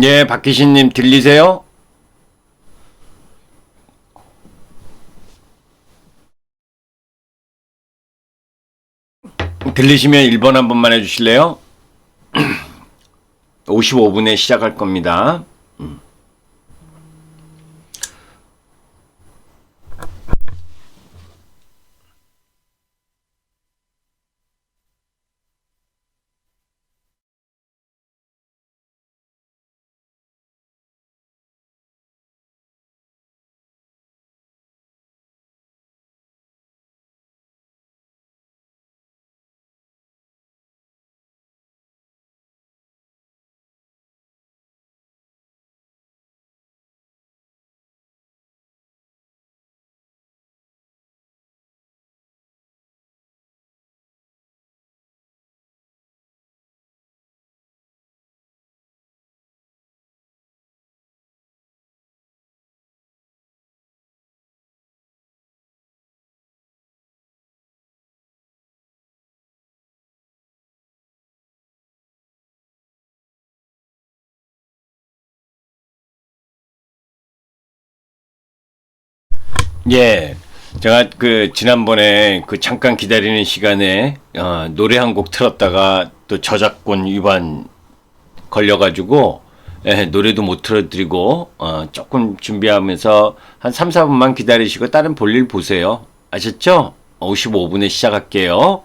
예, 박기신님 들리세요? 들리시면 1번 한 번만 해주실래요? 55분에 시작할 겁니다. 예, 제가 지난번에 잠깐 기다리는 시간에 노래 한 곡 틀었다가 또 저작권 위반 걸려가지고 노래도 못 틀어드리고 조금 준비하면서 한 3, 4분만 기다리시고 다른 볼일 보세요. 아셨죠? 55분에 시작할게요.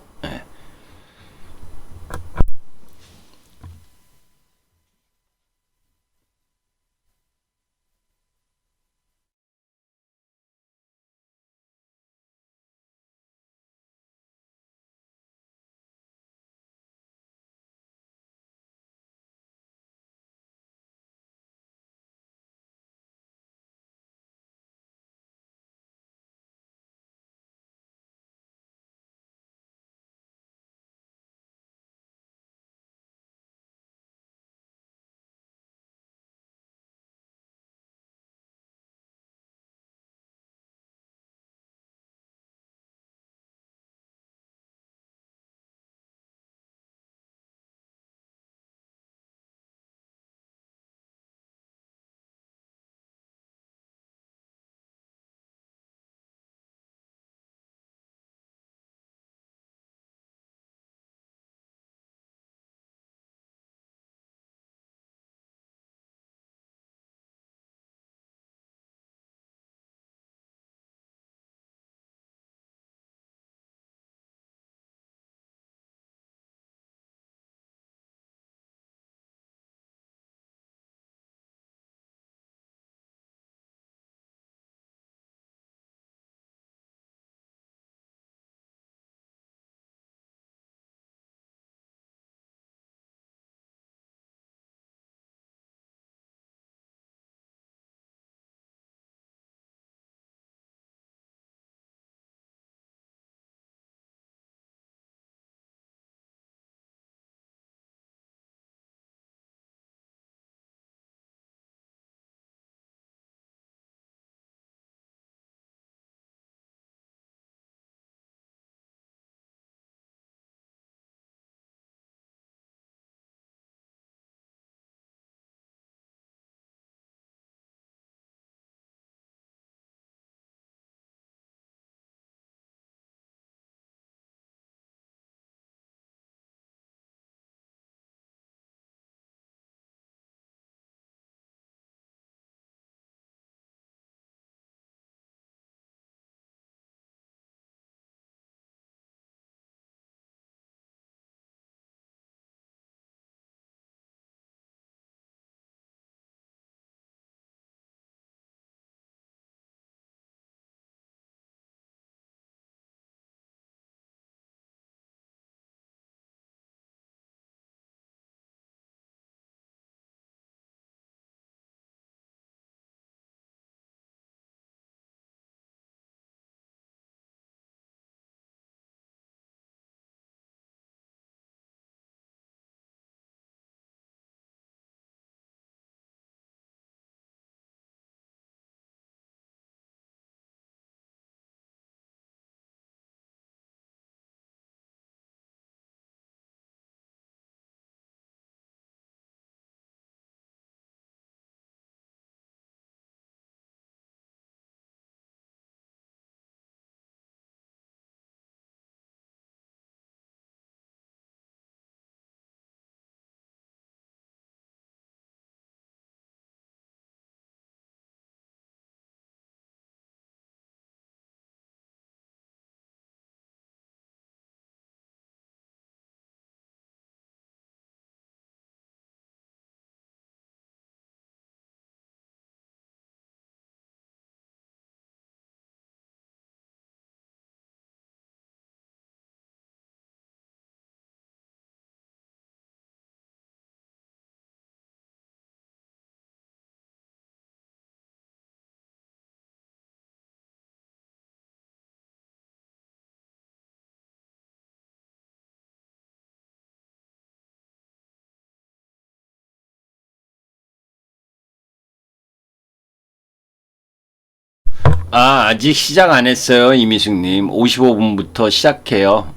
아직 시작 안 했어요, 이미숙님. 55분부터 시작해요.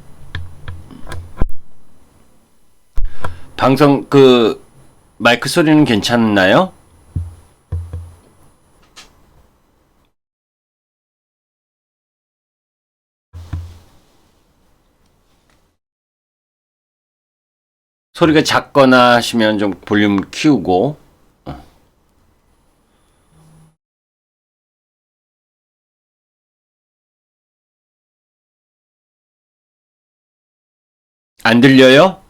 방송, 마이크 소리는 괜찮나요? 소리가 작거나 하시면 좀 볼륨 키우고. 안 들려요?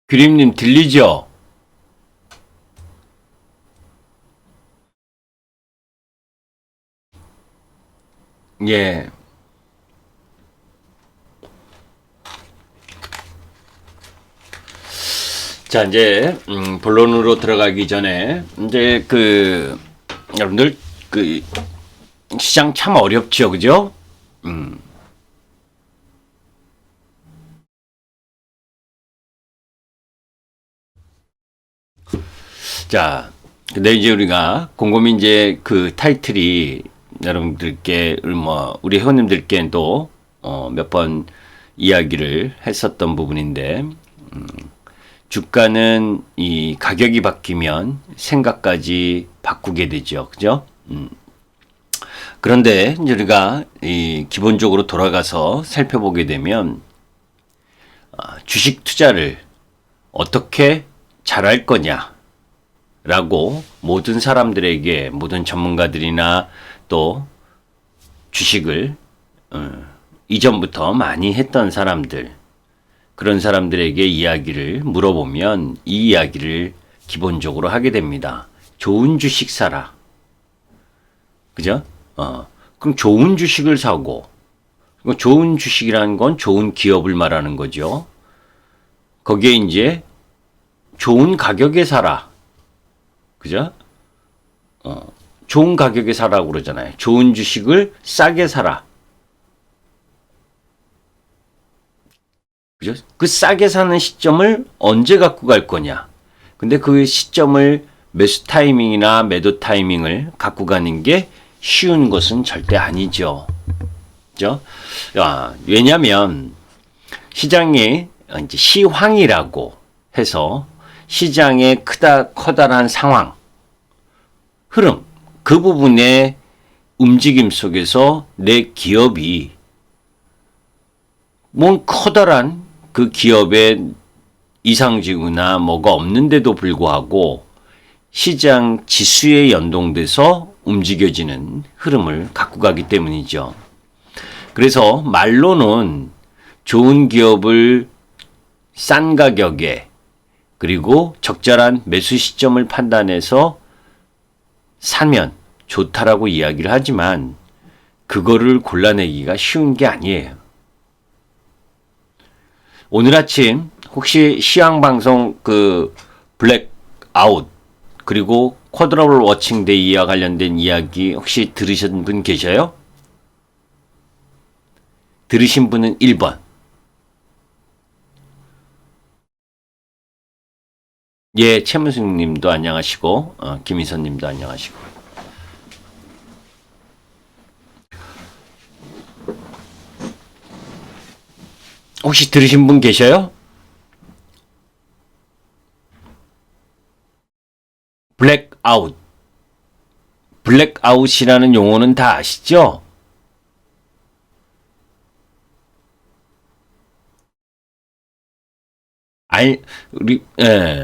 규림님 들리죠? 예. 자, 이제, 본론으로 들어가기 전에, 이제 여러분들, 시장 참 어렵죠, 그죠? 자, 근데 이제 우리가 곰곰이 이제 그 타이틀이 여러분들께, 우리 회원님들께도, 몇 번 이야기를 했었던 부분인데, 주가는 이 가격이 바뀌면 생각까지 바꾸게 되죠. 그죠? 그런데 이제 우리가 이 기본적으로 돌아가서 살펴보게 되면 주식 투자를 어떻게 잘할 거냐라고 모든 사람들에게 모든 전문가들이나 또 주식을 이전부터 많이 했던 사람들 그런 사람들에게 이야기를 물어보면 이 이야기를 기본적으로 하게 됩니다. 좋은 주식 사라. 그죠? 그럼 좋은 주식을 사고, 좋은 주식이라는 건 좋은 기업을 말하는 거죠. 거기에 이제 좋은 가격에 사라. 그죠? 좋은 가격에 사라고 그러잖아요. 좋은 주식을 싸게 사라. 그죠? 그 싸게 사는 시점을 언제 갖고 갈 거냐. 근데 그 시점을 매수 타이밍이나 매도 타이밍을 갖고 가는 게 쉬운 것은 절대 아니죠. 그죠? 왜냐면 시장에 이제 시황이라고 해서 시장의 커다란 상황, 흐름, 그 부분의 움직임 속에서 내 기업이 뭔 커다란 그 기업의 이상지구나 뭐가 없는데도 불구하고 시장 지수에 연동돼서 움직여지는 흐름을 갖고 가기 때문이죠. 그래서 말로는 좋은 기업을 싼 가격에 그리고 적절한 매수 시점을 판단해서 사면 좋다라고 이야기를 하지만 그거를 골라내기가 쉬운 게 아니에요. 오늘 아침 혹시 시황방송 블랙아웃 그리고 쿼드러블 워칭데이와 관련된 이야기 혹시 들으신 분 계셔요? 들으신 분은 1번. 예, 최문승 님도 안녕하시고, 김희선 님도 안녕하시고. 혹시 들으신 분 계셔요? 블랙아웃. 블랙아웃이라는 용어는 다 아시죠?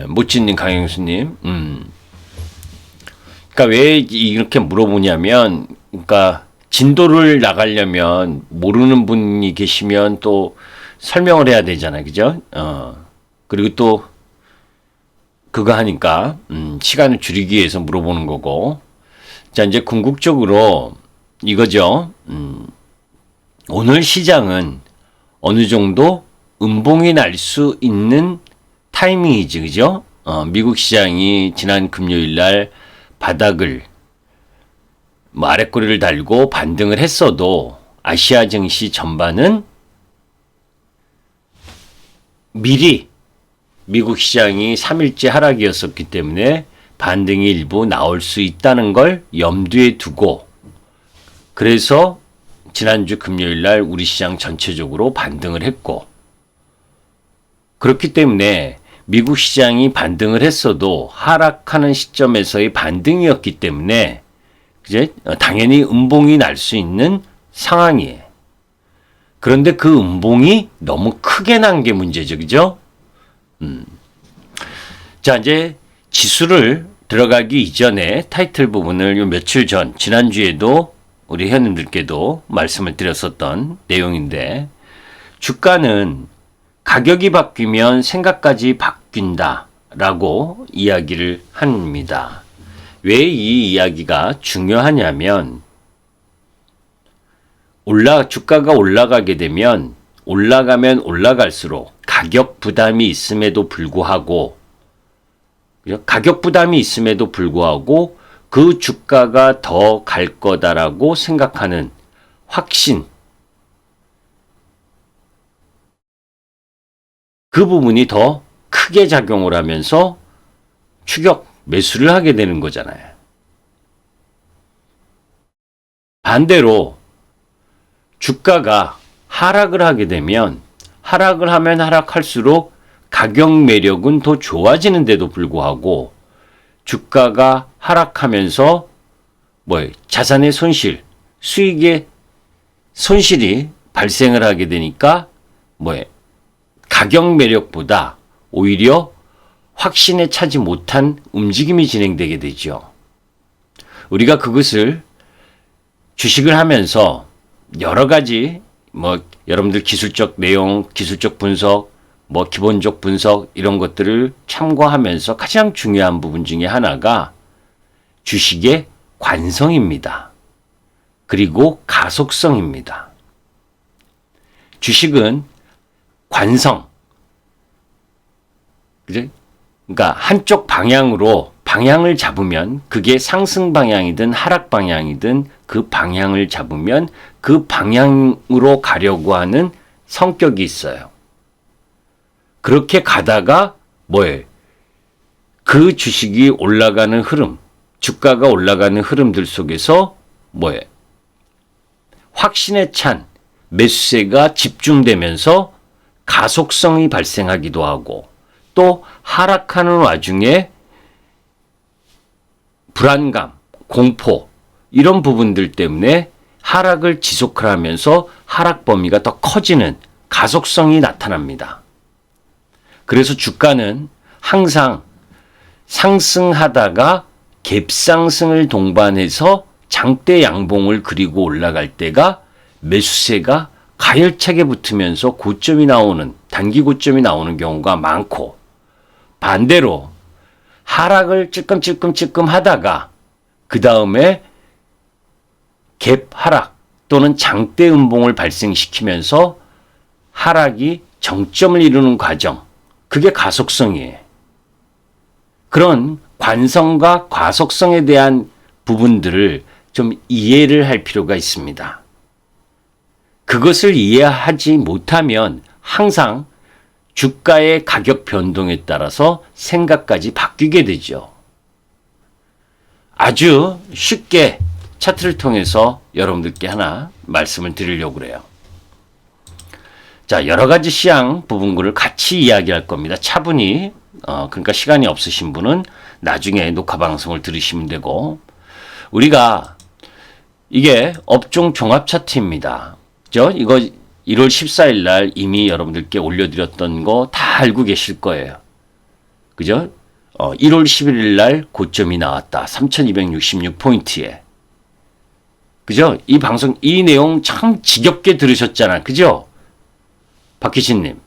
모찌님, 강영수님. 그러니까 왜 이렇게 물어보냐면, 그러니까 진도를 나가려면 모르는 분이 계시면 또 설명을 해야 되잖아요, 그죠? 그리고 또 그거 하니까 시간을 줄이기 위해서 물어보는 거고. 자, 이제 궁극적으로 이거죠. 오늘 시장은 어느 정도 음봉이 날 수 있는 타이밍이지, 그죠? 미국 시장이 지난 금요일 날 바닥을 아랫꼬리를 달고 반등을 했어도 아시아 증시 전반은 미리 미국 시장이 3일째 하락이었었기 때문에 반등이 일부 나올 수 있다는 걸 염두에 두고, 그래서 지난주 금요일 날 우리 시장 전체적으로 반등을 했고, 그렇기 때문에 미국 시장이 반등을 했어도 하락하는 시점에서의 반등이었기 때문에 이제 당연히 음봉이 날 수 있는 상황이에요. 그런데 그 음봉이 너무 크게 난 게 문제죠. 그죠? 자, 이제 지수를 들어가기 이전에 타이틀 부분을 요 며칠 전, 지난주에도 우리 회원님들께도 말씀을 드렸었던 내용인데, 주가는 가격이 바뀌면 생각까지 바뀐다라고 이야기를 합니다. 왜 이 이야기가 중요하냐면, 주가가 올라가게 되면 올라가면 올라갈수록 가격 부담이 있음에도 불구하고 그 주가가 더 갈 거다라고 생각하는 확신, 그 부분이 더 크게 작용을 하면서 추격 매수를 하게 되는 거잖아요. 반대로 주가가 하락을 하게 되면 하락할수록 가격 매력은 더 좋아지는데도 불구하고 주가가 하락하면서 자산의 손실, 수익의 손실이 발생을 하게 되니까 가격 매력보다 오히려 확신에 차지 못한 움직임이 진행되게 되죠. 우리가 그것을 주식을 하면서 여러 가지 여러분들 기술적 내용, 기술적 분석, 기본적 분석 이런 것들을 참고하면서 가장 중요한 부분 중에 하나가 주식의 관성입니다. 그리고 가속성입니다. 주식은 관성, 그러니까 한쪽 방향으로 방향을 잡으면 그게 상승 방향이든 하락 방향이든 그 방향을 잡으면 그 방향으로 가려고 하는 성격이 있어요. 그렇게 가다가 그 주식이 올라가는 흐름, 주가가 올라가는 흐름들 속에서 확신에 찬 매수세가 집중되면서 가속성이 발생하기도 하고, 또 하락하는 와중에 불안감, 공포 이런 부분들 때문에 하락을 지속을 하면서 하락 범위가 더 커지는 가속성이 나타납니다. 그래서 주가는 항상 상승하다가 갭상승을 동반해서 장대 양봉을 그리고 올라갈 때가 매수세가 가열차게 붙으면서 고점이 나오는, 단기 고점이 나오는 경우가 많고, 반대로 하락을 찔끔찔끔 하다가 그 다음에 갭 하락 또는 장대 음봉을 발생시키면서 하락이 정점을 이루는 과정, 그게 가속성이에요. 그런 관성과 과속성에 대한 부분들을 좀 이해를 할 필요가 있습니다. 그것을 이해하지 못하면 항상 주가의 가격 변동에 따라서 생각까지 바뀌게 되죠. 아주 쉽게 차트를 통해서 여러분들께 하나 말씀을 드리려고 그래요. 자, 여러 가지 시장 부분들을 같이 이야기할 겁니다. 차분히, 그러니까 시간이 없으신 분은 나중에 녹화 방송을 들으시면 되고, 우리가 이게 업종 종합 차트입니다. 이거 1월 14일 날 이미 여러분들께 올려드렸던 거 다 알고 계실 거예요. 그죠? 1월 11일 날 고점이 나왔다. 3266포인트에. 그죠? 이 방송, 이 내용 참 지겹게 들으셨잖아. 그죠? 박희신님.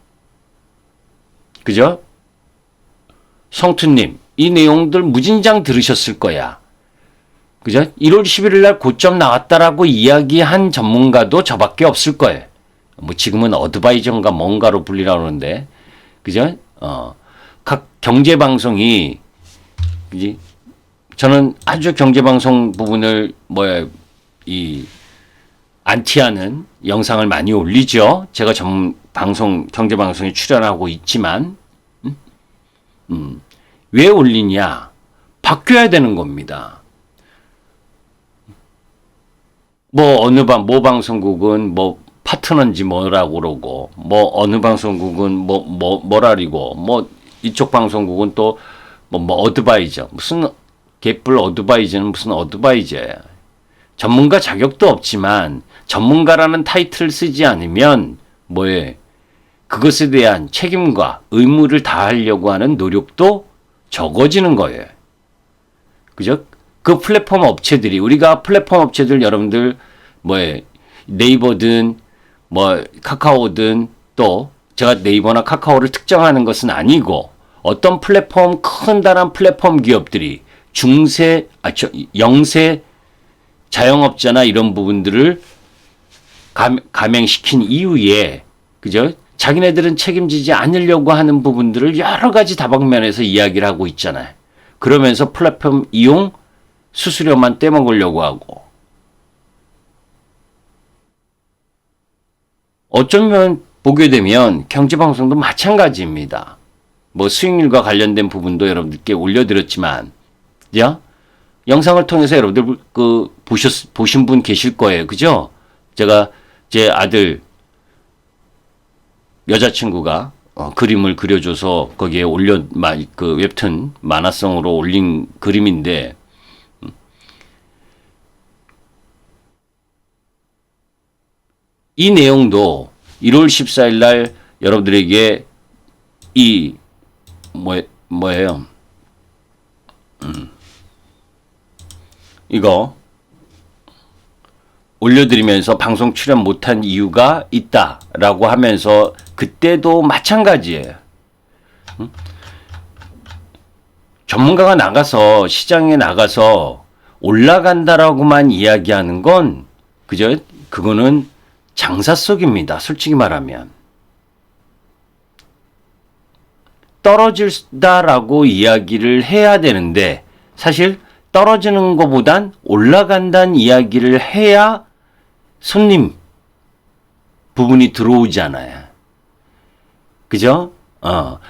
그죠? 성투님. 이 내용들 무진장 들으셨을 거야. 그죠? 1월 11일 날 고점 나왔다라고 이야기한 전문가도 저밖에 없을 거예요. 지금은 어드바이저인가 뭔가로 불리라고 하는데, 그죠? 각 경제방송이, 그지? 저는 아주 경제방송 부분을, 안티하는 영상을 많이 올리죠. 제가 경제 방송에 출연하고 있지만 왜 올리냐? 바뀌어야 되는 겁니다. 모 방송국은 뭐 파트너인지 뭐라고 그러고, 어느 방송국은 뭐라리고, 이쪽 방송국은 또 어드바이저. 무슨 개뿔 어드바이저는 무슨 어드바이저야. 전문가 자격도 없지만, 전문가라는 타이틀을 쓰지 않으면, 그것에 대한 책임과 의무를 다하려고 하는 노력도 적어지는 거예요. 그죠? 그 플랫폼 업체들이, 우리가 플랫폼 업체들 여러분들, 네이버든, 카카오든, 또, 제가 네이버나 카카오를 특정하는 것은 아니고, 어떤 플랫폼, 큰다란 플랫폼 기업들이 영세 자영업자나 이런 부분들을 감행시킨 이후에, 그죠? 자기네들은 책임지지 않으려고 하는 부분들을 여러 가지 다방면에서 이야기를 하고 있잖아요. 그러면서 플랫폼 이용 수수료만 떼먹으려고 하고. 어쩌면 보게 되면 경제방송도 마찬가지입니다. 수익률과 관련된 부분도 여러분들께 올려드렸지만, 영상을 통해서 여러분들 보신 분 계실 거예요. 그죠? 제가 제 아들 여자친구가 그림을 그려줘서 거기에 웹툰 만화성으로 올린 그림인데, 이 내용도 1월 14일 날 여러분들에게 뭐예요? 이거 올려드리면서 방송 출연 못한 이유가 있다라고 하면서 그때도 마찬가지예요. 전문가가 나가서 시장에 나가서 올라간다라고만 이야기하는 건 그죠? 그거는 장사 속입니다. 솔직히 말하면. 떨어질다라고 이야기를 해야 되는데 사실 떨어지는 것보단 올라간다는 이야기를 해야 손님 부분이 들어오잖아요. 그죠?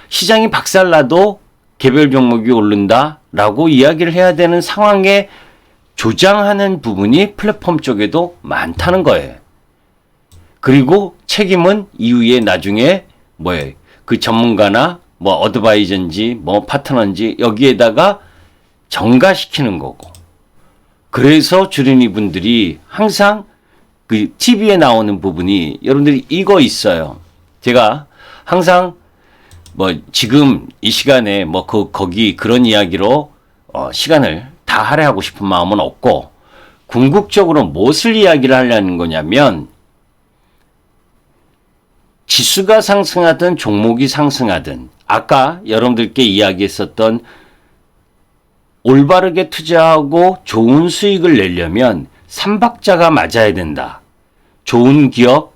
시장이 박살나도 개별 종목이 오른다라고 이야기를 해야 되는 상황에 조장하는 부분이 플랫폼 쪽에도 많다는 거예요. 그리고 책임은 이후에 나중에 그 전문가나 어드바이저인지 파트너인지 여기에다가 전가시키는 거고. 그래서 주린이 분들이 항상 그 TV에 나오는 부분이 여러분들이 이거 있어요. 제가 항상 지금 이 시간에 거기 그런 이야기로 시간을 다 할애하고 싶은 마음은 없고, 궁극적으로 무엇을 이야기를 하려는 거냐면 지수가 상승하든 종목이 상승하든 아까 여러분들께 이야기했었던 올바르게 투자하고 좋은 수익을 내려면 삼박자가 맞아야 된다. 좋은 기업,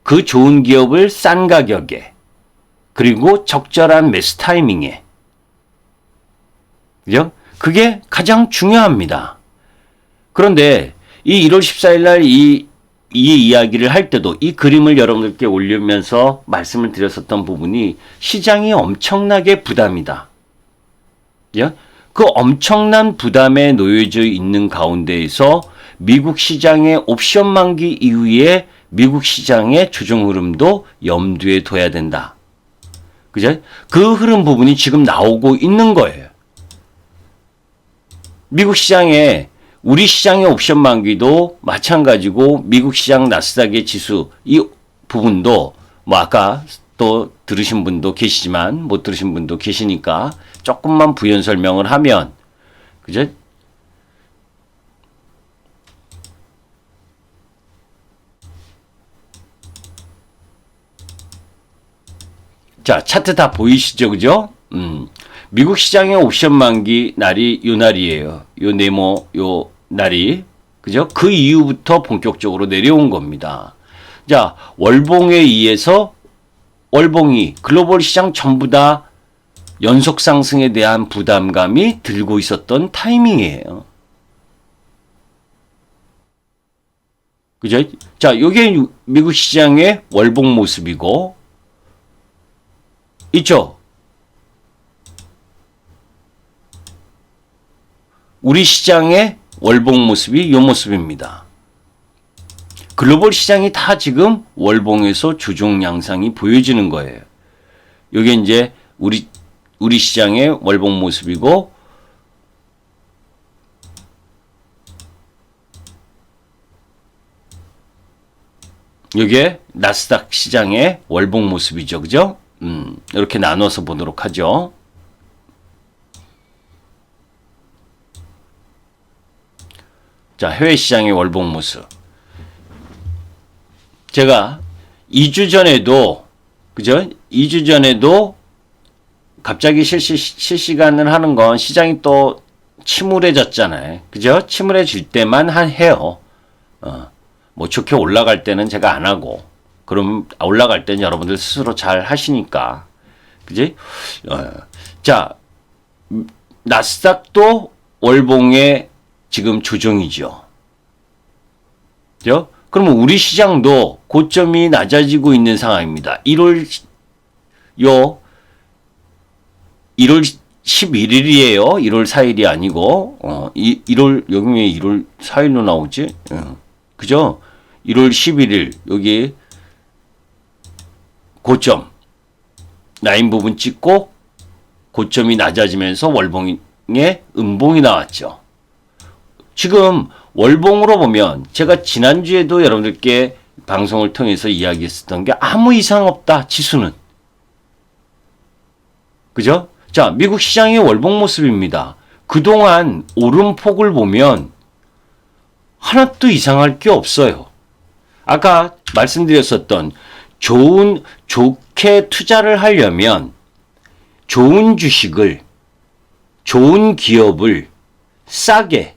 그 좋은 기업을 싼 가격에, 그리고 적절한 매수 타이밍에. 그죠? 그게 가장 중요합니다. 그런데 이 1월 14일 날 이 이야기를 할 때도 이 그림을 여러분들께 올리면서 말씀을 드렸었던 부분이 시장이 엄청나게 부담이다. 그 엄청난 부담에 놓여져 있는 가운데에서 미국 시장의 옵션 만기 이후에 미국 시장의 조정 흐름도 염두에 둬야 된다. 그죠? 그 흐름 부분이 지금 나오고 있는 거예요. 미국 시장에 우리 시장의 옵션 만기도 마찬가지고 미국 시장 나스닥의 지수 이 부분도 아까 또 들으신 분도 계시지만 못 들으신 분도 계시니까 조금만 부연 설명을 하면 그죠? 자, 차트 다 보이시죠? 그죠? 미국 시장의 옵션 만기 날이 요 날이에요. 요 네모 요 날이. 그죠? 그 이후부터 본격적으로 내려온 겁니다. 자, 월봉에 의해서 월봉이 글로벌 시장 전부 다 연속 상승에 대한 부담감이 들고 있었던 타이밍이에요. 그죠? 자, 요게 미국 시장의 월봉 모습이고, 있죠? 우리 시장의 월봉 모습이 요 모습입니다. 글로벌 시장이 다 지금 월봉에서 조정 양상이 보여지는 거예요. 요게 이제 우리 시장의 월봉 모습이고, 이게 나스닥 시장의 월봉 모습이죠. 그죠? 이렇게 나눠서 보도록 하죠. 자, 해외 시장의 월봉 모습. 제가 2주 전에도, 그죠? 2주 전에도 갑자기 실시간을 하는 건 시장이 또 침울해졌잖아요. 그죠? 침울해질 때만 해요. 뭐 좋게 올라갈 때는 제가 안 하고, 그럼 올라갈 때는 여러분들 스스로 잘 하시니까. 그지? 자, 나스닥도 월봉의 지금 조정이죠. 그죠? 그러면 우리 시장도 고점이 낮아지고 있는 상황입니다. 1월 11일이에요. 1월 4일이 아니고, 1월, 여기 왜 1월 4일로 나오지? 그죠? 1월 11일, 여기 고점, 라인 부분 찍고, 고점이 낮아지면서 월봉의 음봉이 나왔죠. 지금 월봉으로 보면 제가 지난주에도 여러분들께 방송을 통해서 이야기했었던 게 아무 이상 없다. 지수는. 그죠? 자, 미국 시장의 월봉 모습입니다. 그동안 오름폭을 보면 하나도 이상할 게 없어요. 아까 말씀드렸었던 좋게 투자를 하려면 좋은 주식을, 좋은 기업을 싸게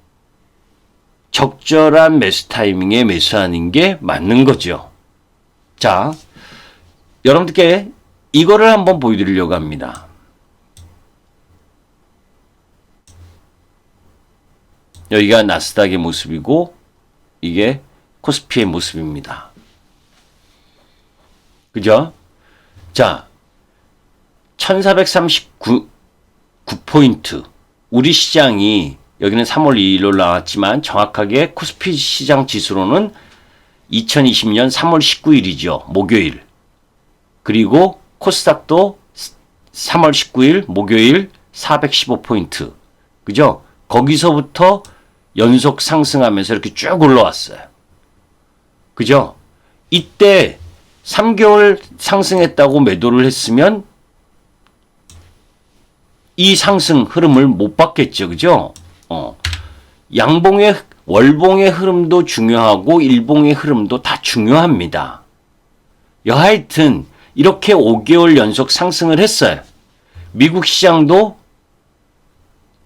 적절한 매수 타이밍에 매수하는 게 맞는 거죠. 자, 여러분들께 이거를 한번 보여드리려고 합니다. 여기가 나스닥의 모습이고 이게 코스피의 모습입니다. 그죠? 자, 1439포인트. 우리 시장이 여기는 3월 2일로 나왔지만 정확하게 코스피 시장 지수로는 2020년 3월 19일이죠. 목요일. 그리고 코스닥도 3월 19일 목요일 415포인트. 그죠? 거기서부터 연속 상승하면서 이렇게 쭉 올라왔어요. 그죠? 이때 3개월 상승했다고 매도를 했으면 이 상승 흐름을 못 봤겠죠. 그죠? 월봉의 흐름도 중요하고 일봉의 흐름도 다 중요합니다. 여하튼 이렇게 5개월 연속 상승을 했어요. 미국 시장도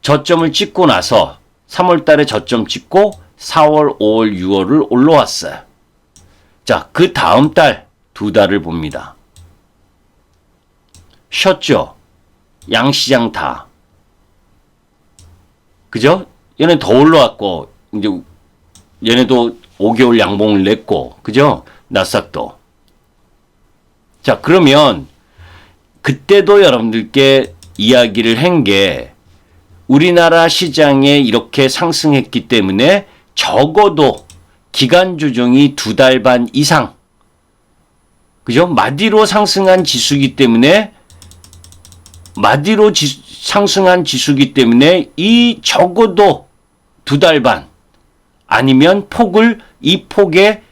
저점을 찍고 나서 3월 달에 저점 찍고 4월, 5월, 6월을 올라왔어요. 자, 그 다음 달 2달을 봅니다. 쉬었죠? 양시장 다. 그죠? 얘네 더 올라왔고, 이제 얘네도 5개월 양봉을 냈고, 그죠? 나스닥도. 자, 그러면 그때도 여러분들께 이야기를 한 게 우리나라 시장에 이렇게 상승했기 때문에 적어도 기간 조정이 2달 반 이상, 그죠? 마디로 상승한 지수이기 때문에 상승한 지수이기 때문에 이 적어도 2달 반 아니면 이 폭의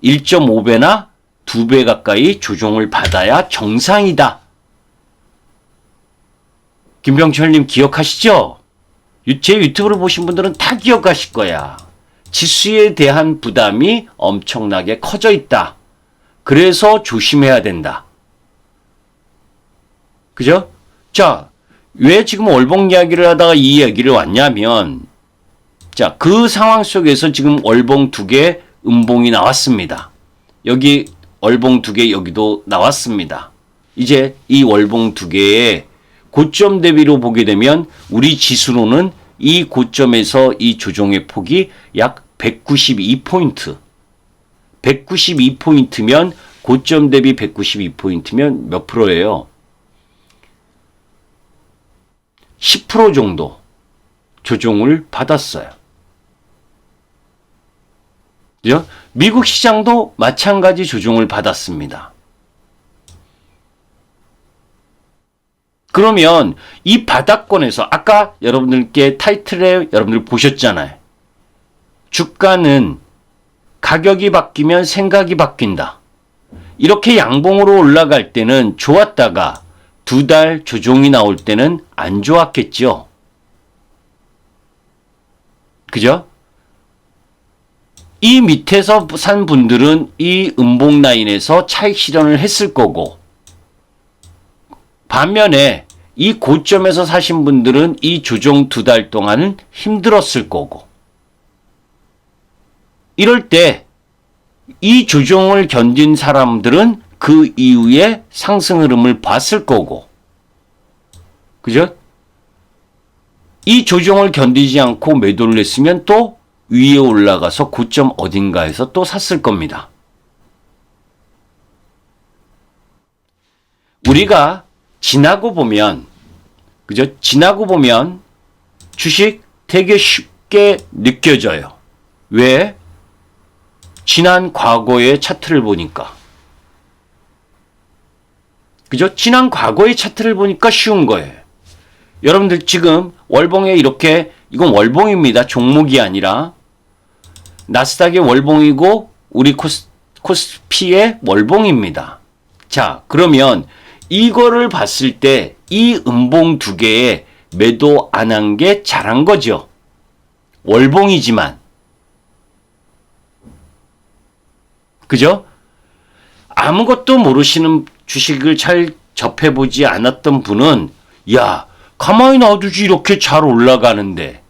1.5배나 2배 가까이 조정을 받아야 정상이다. 김병철님 기억하시죠? 제 유튜브를 보신 분들은 다 기억하실 거야. 지수에 대한 부담이 엄청나게 커져 있다. 그래서 조심해야 된다. 그죠? 자, 왜 지금 월봉 이야기를 하다가 이 이야기를 왔냐면, 자, 그 상황 속에서 지금 월봉 2개 음봉이 나왔습니다. 여기 월봉 2개 여기도 나왔습니다. 이제 이 월봉 2개의 고점 대비로 보게 되면 우리 지수로는 이 고점에서 이 조정의 폭이 약 192포인트. 192포인트면 고점 대비 192포인트면 몇 프로예요? 10% 정도 조정을 받았어요. 그죠? 미국 시장도 마찬가지 조정을 받았습니다. 그러면 이 바닥권에서 아까 여러분들께 타이틀에 여러분들 보셨잖아요. 주가는 가격이 바뀌면 생각이 바뀐다. 이렇게 양봉으로 올라갈 때는 좋았다가 두 달 조정이 나올 때는 안 좋았겠죠. 그죠? 이 밑에서 산 분들은 이 음봉 라인에서 차익 실현을 했을 거고, 반면에 이 고점에서 사신 분들은 이 조정 두 달 동안은 힘들었을 거고, 이럴 때 이 조정을 견딘 사람들은 그 이후에 상승 흐름을 봤을 거고, 그죠? 이 조정을 견디지 않고 매도를 했으면 또 위에 올라가서 고점 어딘가에서 또 샀을 겁니다. 우리가 지나고 보면, 그죠? 지나고 보면 주식 되게 쉽게 느껴져요. 왜? 지난 과거의 차트를 보니까. 그죠? 지난 과거의 차트를 보니까 쉬운 거예요. 여러분들 지금 월봉에 이렇게, 이건 월봉입니다. 종목이 아니라. 나스닥의 월봉이고 우리 코스피의 월봉입니다. 자, 그러면 이거를 봤을 때 이 음봉 두 개에 매도 안 한 게 잘한 거죠. 월봉이지만. 그죠? 아무것도 모르시는 주식을 잘 접해보지 않았던 분은, 야, 가만히 놔두지 이렇게 잘 올라가는데,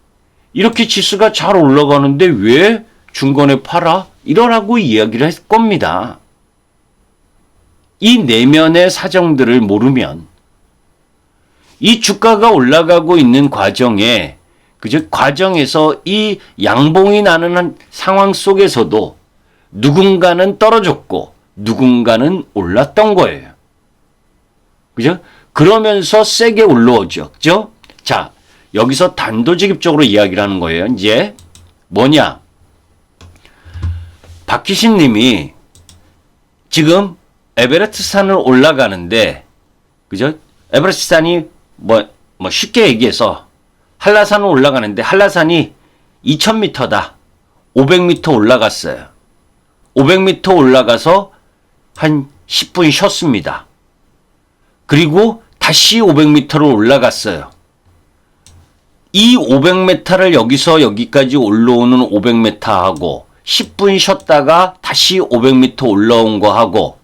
이렇게 지수가 잘 올라가는데 왜 중간에 팔아? 이러라고 이야기를 했을 겁니다. 이 내면의 사정들을 모르면, 이 주가가 올라가고 있는 과정에, 그죠? 과정에서 이 양봉이 나는 상황 속에서도 누군가는 떨어졌고 누군가는 올랐던 거예요. 그죠? 그러면서 세게 올라오죠. 그죠? 자, 여기서 단도직입적으로 이야기를 하는 거예요. 이제 뭐냐? 박희신 님이 지금 에베레스트 산을 올라가는데, 그죠? 에베레스트 산이 뭐 쉽게 얘기해서 한라산을 올라가는데 한라산이 2000m다. 500m 올라갔어요. 500m 올라가서 한 10분 쉬었습니다. 그리고 다시 500m로 올라갔어요. 이 500m를 여기서 여기까지 올라오는 500m하고 10분 쉬었다가 다시 500m 올라온 거하고,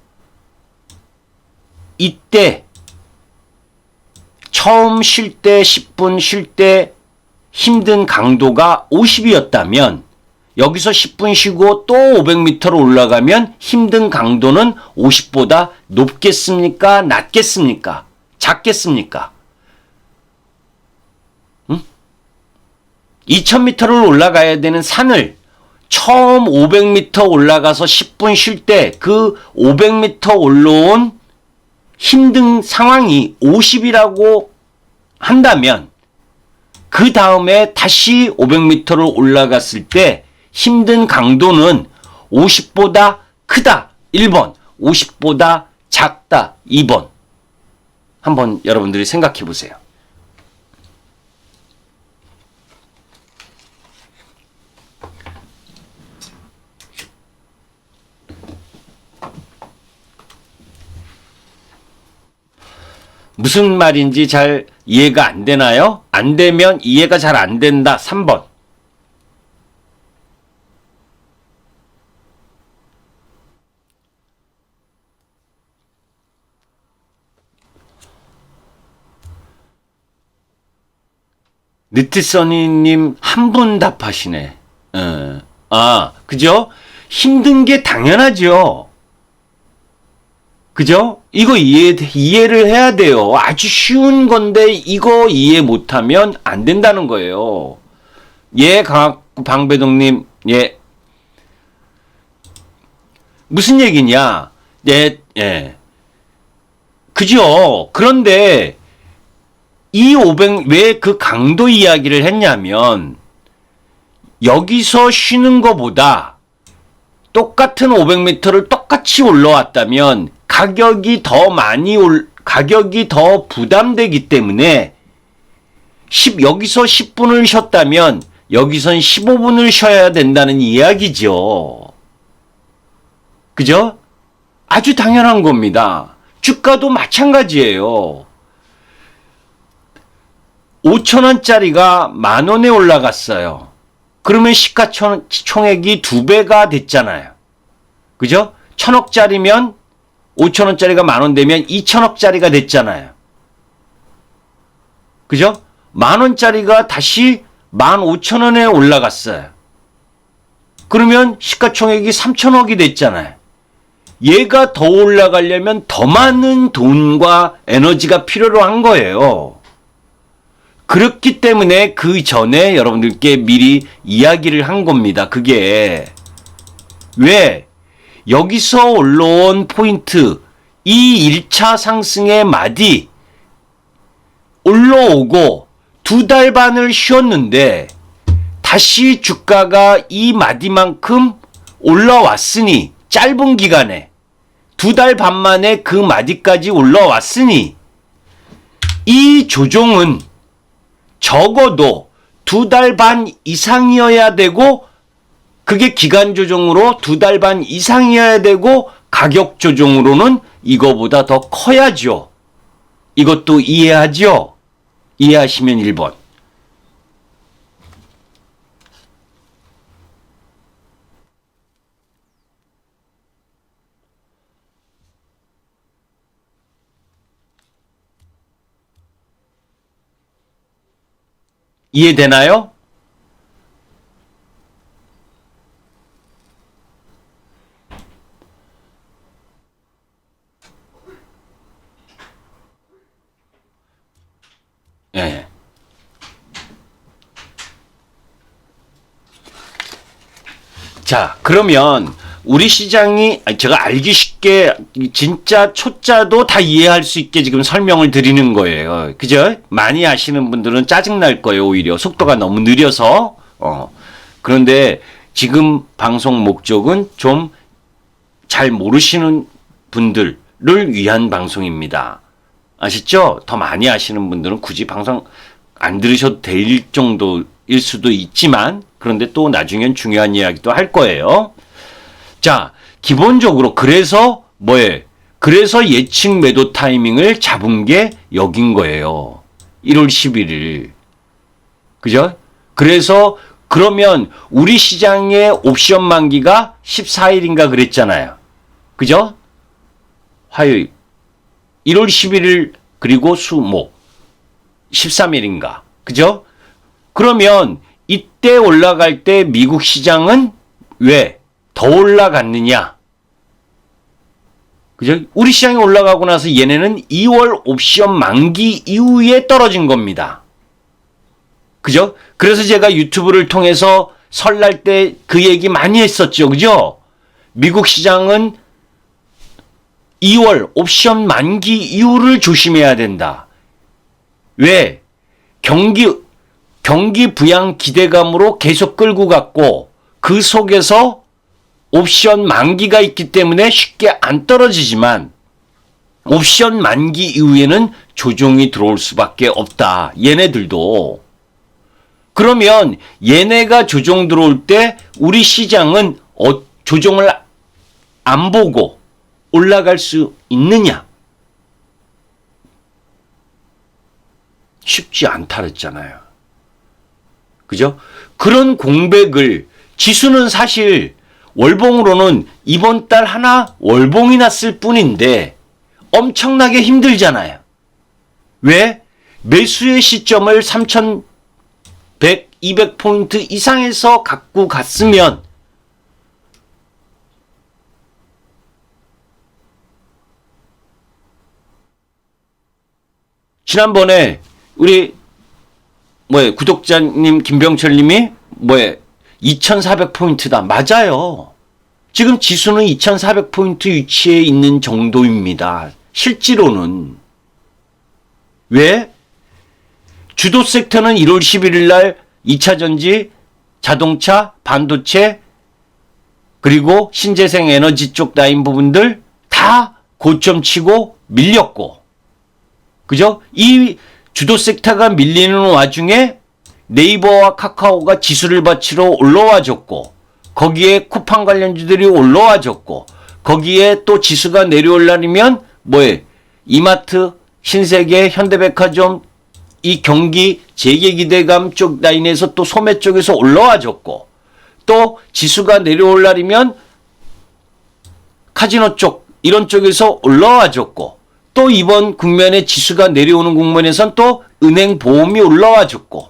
이때 처음 쉴 때 10분 쉴 때 힘든 강도가 50이었다면 여기서 10분 쉬고 또 500m로 올라가면 힘든 강도는 50보다 높겠습니까? 낮겠습니까? 작겠습니까? 응? 2000m를 올라가야 되는 산을 처음 500m 올라가서 10분 쉴 때 그 500m 올라온 힘든 상황이 50이라고 한다면, 그 다음에 다시 500m를 올라갔을 때 힘든 강도는 50보다 크다 1번, 50보다 작다 2번. 한번 여러분들이 생각해 보세요. 무슨 말인지 잘 이해가 안 되나요? 안 되면 이해가 잘 안 된다 3번. 느티서니님 한 분 답하시네. 그죠? 힘든 게 당연하죠. 그죠? 이거 이해를 해야 돼요. 아주 쉬운 건데 이거 이해 못하면 안 된다는 거예요. 예, 방배동님, 예. 무슨 얘기냐? 예. 그죠? 그런데 이 500, 왜 그 강도 이야기를 했냐면, 여기서 쉬는 것보다 똑같은 500m를 똑같이 올라왔다면 가격이 더 부담되기 때문에 여기서 10분을 쉬었다면 여기선 15분을 쉬어야 된다는 이야기죠. 그죠? 아주 당연한 겁니다. 주가도 마찬가지예요. 5,000원짜리가 10,000원에 올라갔어요. 그러면 시가총액이 2배가 됐잖아요. 그죠? 1,000억짜리면 5,000원짜리가 10,000원 되면 2,000억짜리가 됐잖아요. 그죠? 10,000원짜리가 다시 15,000원에 올라갔어요. 그러면 시가총액이 3,000억이 됐잖아요. 얘가 더 올라가려면 더 많은 돈과 에너지가 필요로 한 거예요. 그렇기 때문에 그 전에 여러분들께 미리 이야기를 한 겁니다. 그게 왜 여기서 올라온 포인트, 이 1차 상승의 마디 올라오고 2달 반을 쉬었는데 다시 주가가 이 마디만큼 올라왔으니, 짧은 기간에 2달 반 만에 그 마디까지 올라왔으니 이 조정은 적어도 2달 반 이상이어야 되고, 그게 기간 조정으로 2달 반 이상이어야 되고, 가격 조정으로는 이거보다 더 커야죠. 이것도 이해하죠? 이해하시면 1번. 이해되나요? 예. 자, 그러면 우리 시장이, 제가 알기 쉽게 진짜 초짜도 다 이해할 수 있게 지금 설명을 드리는 거예요. 그죠? 많이 아시는 분들은 짜증날 거예요. 오히려 속도가 너무 느려서. 그런데 지금 방송 목적은 좀 잘 모르시는 분들을 위한 방송입니다. 아시죠? 더 많이 아시는 분들은 굳이 방송 안 들으셔도 될 정도일 수도 있지만, 그런데 또 나중엔 중요한 이야기도 할 거예요. 자, 기본적으로 그래서 뭐예요? 그래서 예측 매도 타이밍을 잡은 게 여긴 거예요. 1월 11일. 그죠? 그래서 그러면 우리 시장의 옵션 만기가 14일인가 그랬잖아요. 그죠? 화요일. 1월 11일 그리고 수목 13일인가. 그죠? 그러면 이때 올라갈 때 미국 시장은 왜 더 올라갔느냐? 그죠? 우리 시장이 올라가고 나서 얘네는 2월 옵션 만기 이후에 떨어진 겁니다. 그죠? 그래서 제가 유튜브를 통해서 설날 때 그 얘기 많이 했었죠. 그죠? 미국 시장은 2월 옵션 만기 이후를 조심해야 된다. 왜? 경기 부양 기대감으로 계속 끌고 갔고, 그 속에서 옵션 만기가 있기 때문에 쉽게 안 떨어지지만, 옵션 만기 이후에는 조정이 들어올 수밖에 없다. 얘네들도. 그러면 얘네가 조정 들어올 때 우리 시장은 조정을 안 보고 올라갈 수 있느냐? 쉽지 않다 그랬잖아요. 그죠? 그런 공백을, 지수는 사실 월봉으로는 이번 달 하나 월봉이 났을 뿐인데 엄청나게 힘들잖아요. 왜? 매수의 시점을 3,100, 200포인트 이상에서 갖고 갔으면 지난번에 우리 구독자님 김병철님이 2,400포인트다. 맞아요. 지금 지수는 2400포인트 위치에 있는 정도입니다. 실제로는. 왜? 주도 섹터는 1월 11일 날 2차 전지, 자동차, 반도체, 그리고 신재생 에너지 쪽 라인 부분들 다 고점 치고 밀렸고, 그죠? 이 주도 섹터가 밀리는 와중에 네이버와 카카오가 지수를 받치러 올라와줬고, 거기에 쿠팡 관련주들이 올라와줬고, 거기에 또 지수가 내려올라면 뭐에 이마트, 신세계, 현대백화점, 이 경기 재개기대감 쪽 라인에서 또 소매 쪽에서 올라와줬고, 또 지수가 내려올라면 카지노 쪽 이런 쪽에서 올라와줬고, 또 이번 국면에 지수가 내려오는 국면에선 또 은행 보험이 올라와줬고,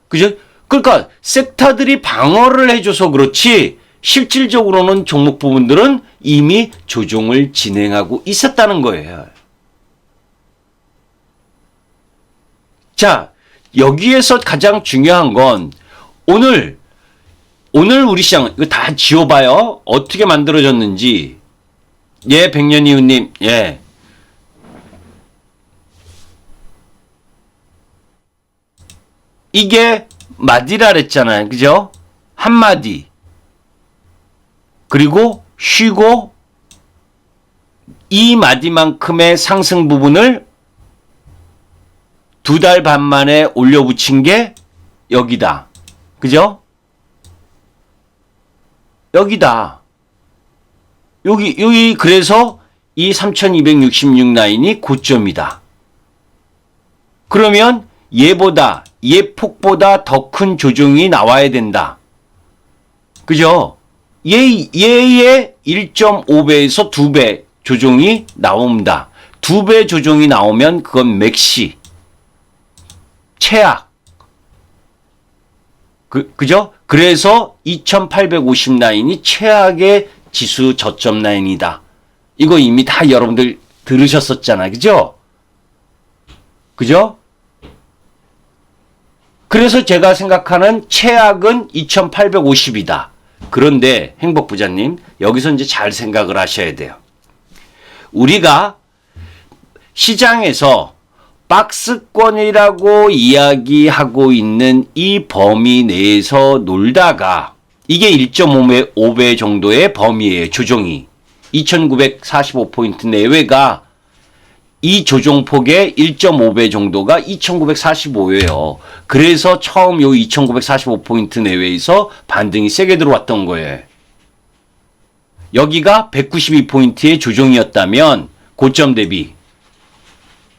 그죠? 그러니까 섹터들이 방어를 해줘서 그렇지 실질적으로는 종목 부분들은 이미 조정을 진행하고 있었다는 거예요. 자, 여기에서 가장 중요한 건 오늘 우리 시장 이거 다 지워봐요. 어떻게 만들어졌는지. 예, 백년이웃님. 예. 이게 마디라 그랬잖아요. 그죠? 한마디. 그리고 쉬고 이 마디만큼의 상승 부분을 2달 반 만에 올려붙인 게 여기다. 그죠? 여기다. 여기 그래서 이 3266 라인이 고점이다. 그러면 얘 폭보다 더 큰 조정이 나와야 된다. 그죠? 얘의 1.5배에서 2배 조정이 나온다. 2배 조정이 나오면 그건 맥시. 최악. 그죠? 그래서 2850 라인이 최악의 지수 저점 라인이다. 이거 이미 다 여러분들 들으셨었잖아요. 그죠? 그죠? 그래서 제가 생각하는 최악은 2850이다. 그런데 행복부자님, 여기서 이제 잘 생각을 하셔야 돼요. 우리가 시장에서 박스권이라고 이야기하고 있는 이 범위 내에서 놀다가 이게 1.5배 정도의 범위예요. 조정이. 2945포인트 내외가 이 조정폭의 1.5배 정도가 2945예요. 그래서 처음 요 2945포인트 내외에서 반등이 세게 들어왔던 거예요. 여기가 192포인트의 조정이었다면 고점 대비.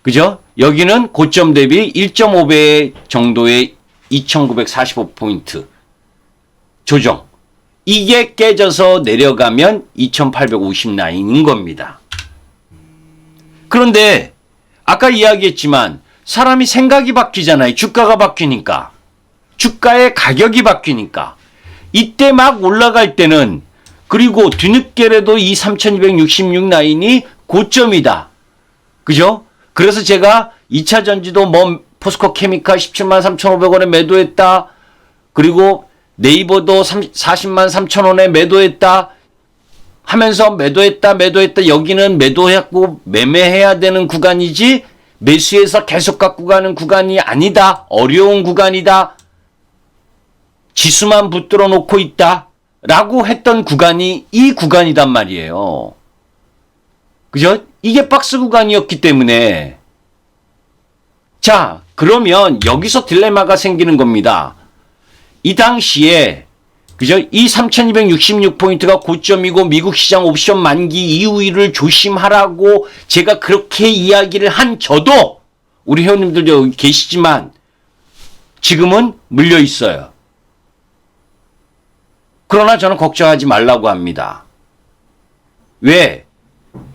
그죠? 여기는 고점 대비 1.5배 정도의 2945포인트 조정. 이게 깨져서 내려가면 2850 라인인 겁니다. 그런데 아까 이야기했지만 사람이 생각이 바뀌잖아요. 주가가 바뀌니까. 주가의 가격이 바뀌니까. 이때 막 올라갈 때는 그리고 뒤늦게라도 이 3266 라인이 고점이다. 그죠? 그래서 제가 2차 전지도 뭐 포스코 케미칼 17만 3,500원에 매도했다. 그리고 네이버도 40만 3,000원에 매도했다. 하면서 매도했다. 여기는 매도했고 매매해야 되는 구간이지 매수해서 계속 갖고 가는 구간이 아니다. 어려운 구간이다. 지수만 붙들어 놓고 있다. 라고 했던 구간이 이 구간이단 말이에요. 그죠? 이게 박스 구간이었기 때문에. 자, 그러면 여기서 딜레마가 생기는 겁니다. 이 당시에 그죠? 이 3266포인트가 고점이고 미국 시장 옵션 만기 이후를 조심하라고 제가 그렇게 이야기를 한 저도 우리 회원님들도 여기 계시지만 지금은 물려 있어요. 그러나 저는 걱정하지 말라고 합니다. 왜?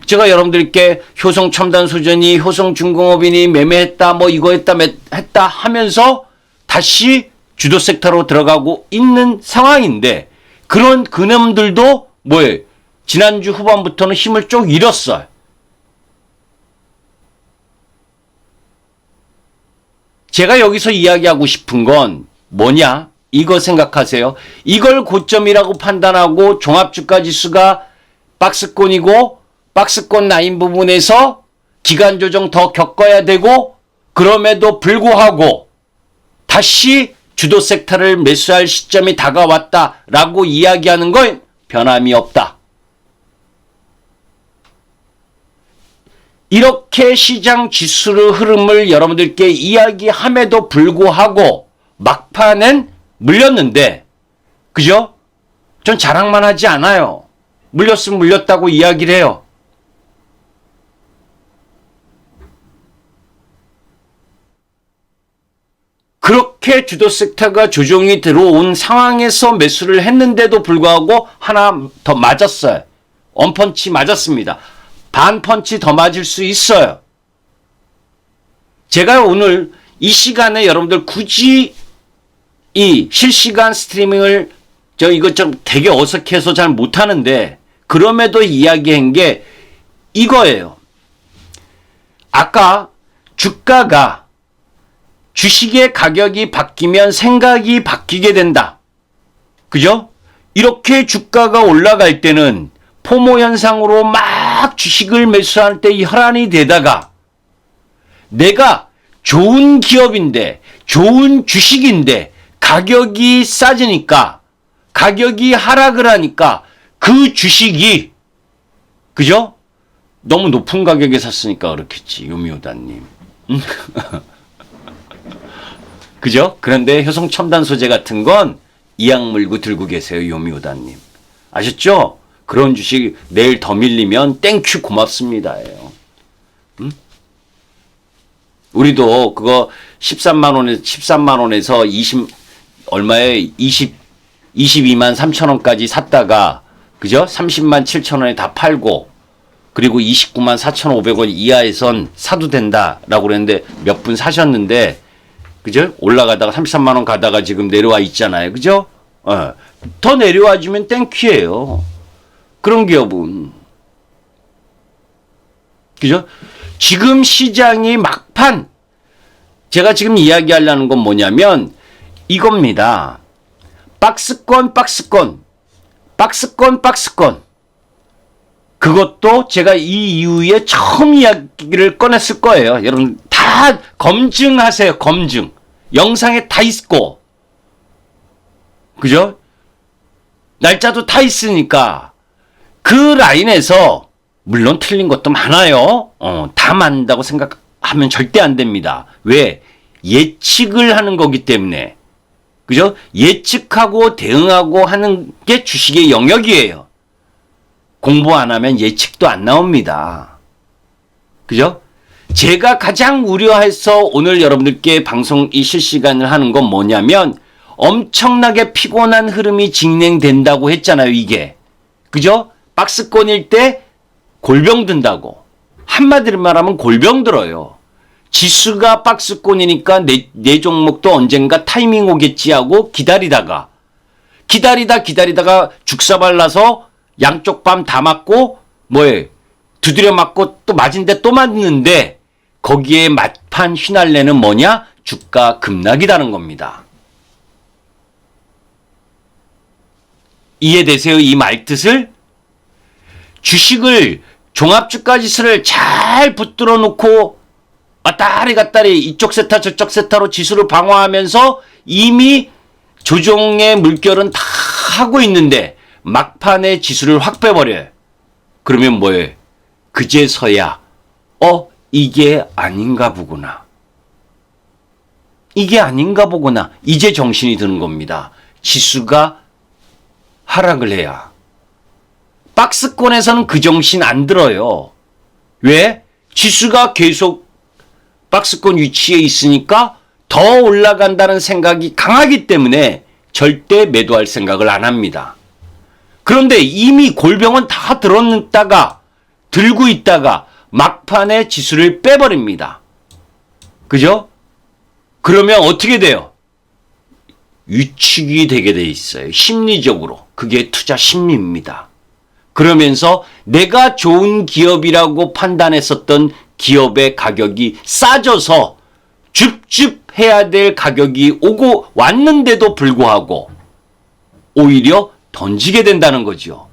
제가 여러분들께 효성첨단소전이 효성중공업이니 매매했다 뭐 이거 했다 하면서 다시 주도 섹터로 들어가고 있는 상황인데 그런 그놈들도 뭐예요? 지난주 후반부터는 힘을 쭉 잃었어요. 제가 여기서 이야기하고 싶은 건 뭐냐? 이거 생각하세요. 이걸 고점이라고 판단하고 종합주가지수가 박스권이고 박스권 라인 부분에서 기간 조정 더 겪어야 되고 그럼에도 불구하고 다시 주도 섹터를 매수할 시점이 다가왔다라고 이야기하는 건 변함이 없다. 이렇게 시장 지수의 흐름을 여러분들께 이야기함에도 불구하고 막판엔 물렸는데, 그죠? 전 자랑만 하지 않아요. 물렸으면 물렸다고 이야기를 해요. 그렇게 주도 섹터가 조정이 들어온 상황에서 매수를 했는데도 불구하고 하나 더 맞았어요. 원펀치 맞았습니다. 반 펀치 더 맞을 수 있어요. 제가 오늘 이 시간에 여러분들 굳이 이 실시간 스트리밍을 이거 좀 되게 어색해서 잘 못하는데 그럼에도 이야기한 게 이거예요. 아까 주가가 주식의 가격이 바뀌면 생각이 바뀌게 된다. 그죠? 이렇게 주가가 올라갈 때는 포모 현상으로 막 주식을 매수할 때 혈안이 되다가 내가 좋은 기업인데 좋은 주식인데 가격이 싸지니까 가격이 하락을 하니까 그 주식이 그죠? 너무 높은 가격에 샀으니까 그렇겠지 요미우다님. 그죠? 그런데 효성첨단소재 같은 건 이악 물고 들고 계세요 요미우다님. 아셨죠? 그런 주식 내일 더 밀리면 땡큐 고맙습니다예요. 우리도 그거 13만 원에서 22만 3천 원까지 샀다가 그죠? 30만 7천 원에 다 팔고 그리고 29만 4,500원 이하에선 사도 된다라고 그랬는데 몇 분 사셨는데 그죠? 올라가다가 33만 원 가다가 지금 내려와 있잖아요. 그죠? 더 내려와 주면 땡큐예요. 그런 기업은. 그죠? 지금 시장이 막판. 제가 지금 이야기하려는 건 뭐냐면 이겁니다. 박스권. 그것도 제가 이 이후에 처음 이야기를 꺼냈을 거예요. 여러분 다 검증하세요. 검증. 영상에 다 있고. 그죠? 날짜도 다 있으니까 그 라인에서 물론 틀린 것도 많아요. 다 맞는다고 생각하면 절대 안 됩니다. 왜? 예측을 하는 거기 때문에. 그죠? 예측하고 대응하고 하는 게 주식의 영역이에요. 공부 안 하면 예측도 안 나옵니다. 그죠? 제가 가장 우려해서 오늘 여러분들께 방송 이 실시간을 하는 건 뭐냐면 엄청나게 피곤한 흐름이 진행된다고 했잖아요, 이게. 그죠? 박스권일 때 골병 든다고. 한마디로 말하면 골병 들어요. 지수가 박스권이니까 내 종목도 언젠가 타이밍 오겠지 하고 기다리다가 죽사발 나서 양쪽 밤 다 맞고 뭐에 두드려 맞고 또 맞은데 또 맞는데 거기에 막판 휘날레는 뭐냐? 주가 급락이라는 겁니다. 이해되세요? 이 말뜻을? 주식을 종합주가지수를 잘 붙들어 놓고 왔다리 갔다리 이쪽 세타 저쪽 세타로 지수를 방어하면서 이미 조정의 물결은 다 하고 있는데 막판에 지수를 확 빼버려요. 그러면 뭐예요? 그제서야 이게 아닌가 보구나. 이게 아닌가 보구나. 이제 정신이 드는 겁니다. 지수가 하락을 해야. 박스권에서는 그 정신 안 들어요. 왜? 지수가 계속 박스권 위치에 있으니까 더 올라간다는 생각이 강하기 때문에 절대 매도할 생각을 안 합니다. 그런데 이미 골병은 다 들고 있다가 막판에 지수를 빼버립니다. 그죠? 그러면 어떻게 돼요? 위축이 되게 돼 있어요. 심리적으로. 그게 투자 심리입니다. 그러면서 내가 좋은 기업이라고 판단했었던 기업의 가격이 싸져서 줍줍 해야 될 가격이 오고 왔는데도 불구하고 오히려 던지게 된다는 거죠.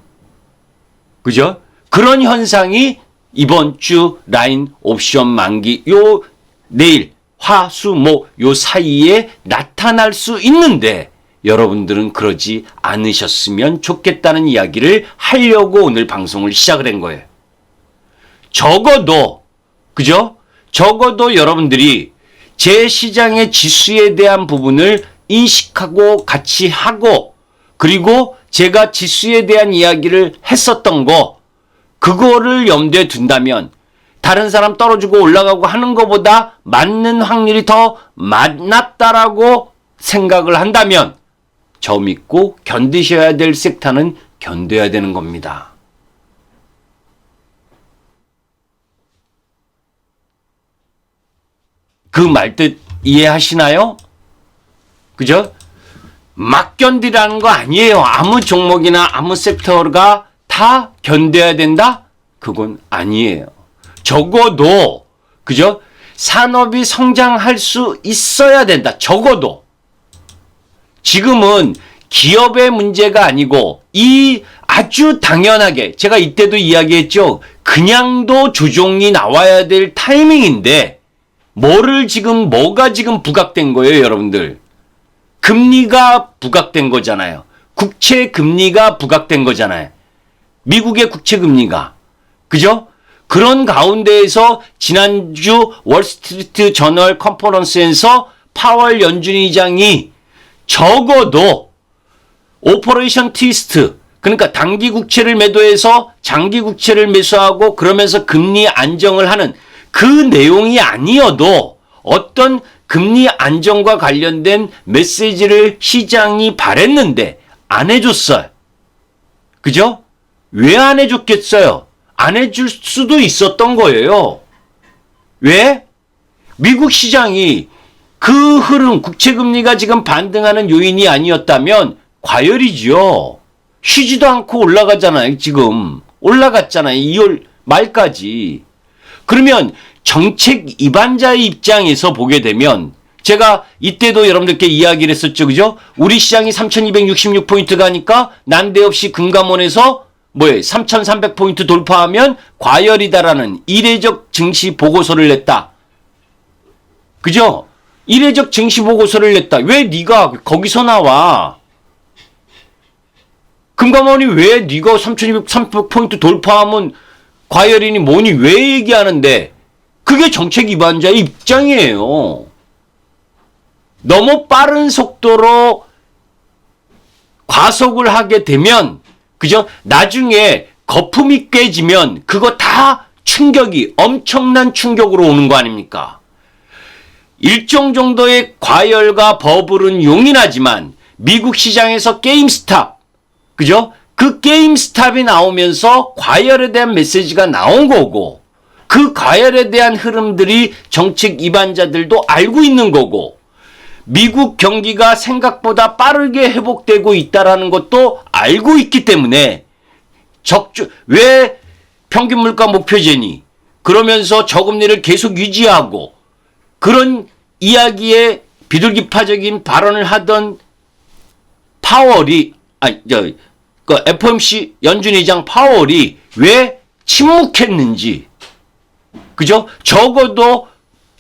그죠? 그런 현상이 이번 주 라인 옵션 만기 요 내일 화, 수, 목 요 사이에 나타날 수 있는데 여러분들은 그러지 않으셨으면 좋겠다는 이야기를 하려고 오늘 방송을 시작을 한 거예요. 적어도 그죠? 적어도 여러분들이 제 시장의 지수에 대한 부분을 인식하고 같이 하고 그리고 제가 지수에 대한 이야기를 했었던 거 그거를 염두에 둔다면 다른 사람 떨어지고 올라가고 하는 것보다 맞는 확률이 더 많았다라고 생각을 한다면 저 믿고 견디셔야 될 섹터는 견뎌야 되는 겁니다. 그 말뜻 이해하시나요? 그죠? 막 견디라는 거 아니에요. 아무 종목이나 아무 섹터가 다 견뎌야 된다? 그건 아니에요. 적어도 그죠? 산업이 성장할 수 있어야 된다. 적어도. 지금은 기업의 문제가 아니고 이 아주 당연하게 제가 이때도 이야기했죠. 그냥도 조정이 나와야 될 타이밍인데 뭐가 지금 부각된 거예요, 여러분들? 금리가 부각된 거잖아요. 국채 금리가 부각된 거잖아요. 미국의 국채 금리가. 그죠? 그런 가운데에서 지난주 월스트리트 저널 컨퍼런스에서 파월 연준의장이 적어도 오퍼레이션 트위스트 그러니까 단기 국채를 매도해서 장기 국채를 매수하고 그러면서 금리 안정을 하는 그 내용이 아니어도 어떤 금리 안정과 관련된 메시지를 시장이 바랬는데 안 해줬어요. 그죠? 왜 안 해줬겠어요? 안 해줄 수도 있었던 거예요. 왜? 미국 시장이 그 흐름, 국채금리가 지금 반등하는 요인이 아니었다면 과열이지요. 쉬지도 않고 올라가잖아요, 지금. 올라갔잖아요, 2월 말까지. 그러면 정책 입안자의 입장에서 보게 되면 제가 이때도 여러분들께 이야기를 했었죠, 그죠? 우리 시장이 3266포인트 가니까 난데없이 금감원에서 3300포인트 돌파하면 과열이다라는 이례적 증시 보고서를 냈다. 그죠? 이례적 증시 보고서를 냈다. 왜 네가 거기서 나와? 금감원이 왜 네가 3200포인트 돌파하면 과열이니 뭐니 왜 얘기하는데 그게 정책 위반자의 입장이에요. 너무 빠른 속도로 과속을 하게 되면 그죠? 나중에 거품이 깨지면 그거 다 충격이 엄청난 충격으로 오는 거 아닙니까? 일정 정도의 과열과 버블은 용인하지만 미국 시장에서 게임스탑 그죠? 그 게임스탑이 나오면서 과열에 대한 메시지가 나온 거고 그 과열에 대한 흐름들이 정책 위반자들도 알고 있는 거고 미국 경기가 생각보다 빠르게 회복되고 있다는 것도 알고 있기 때문에 왜 평균 물가 목표제니 그러면서 저금리를 계속 유지하고 그런 이야기에 비둘기파적인 발언을 하던 파월이 FOMC 연준의장 파월이 왜 침묵했는지 그죠? 적어도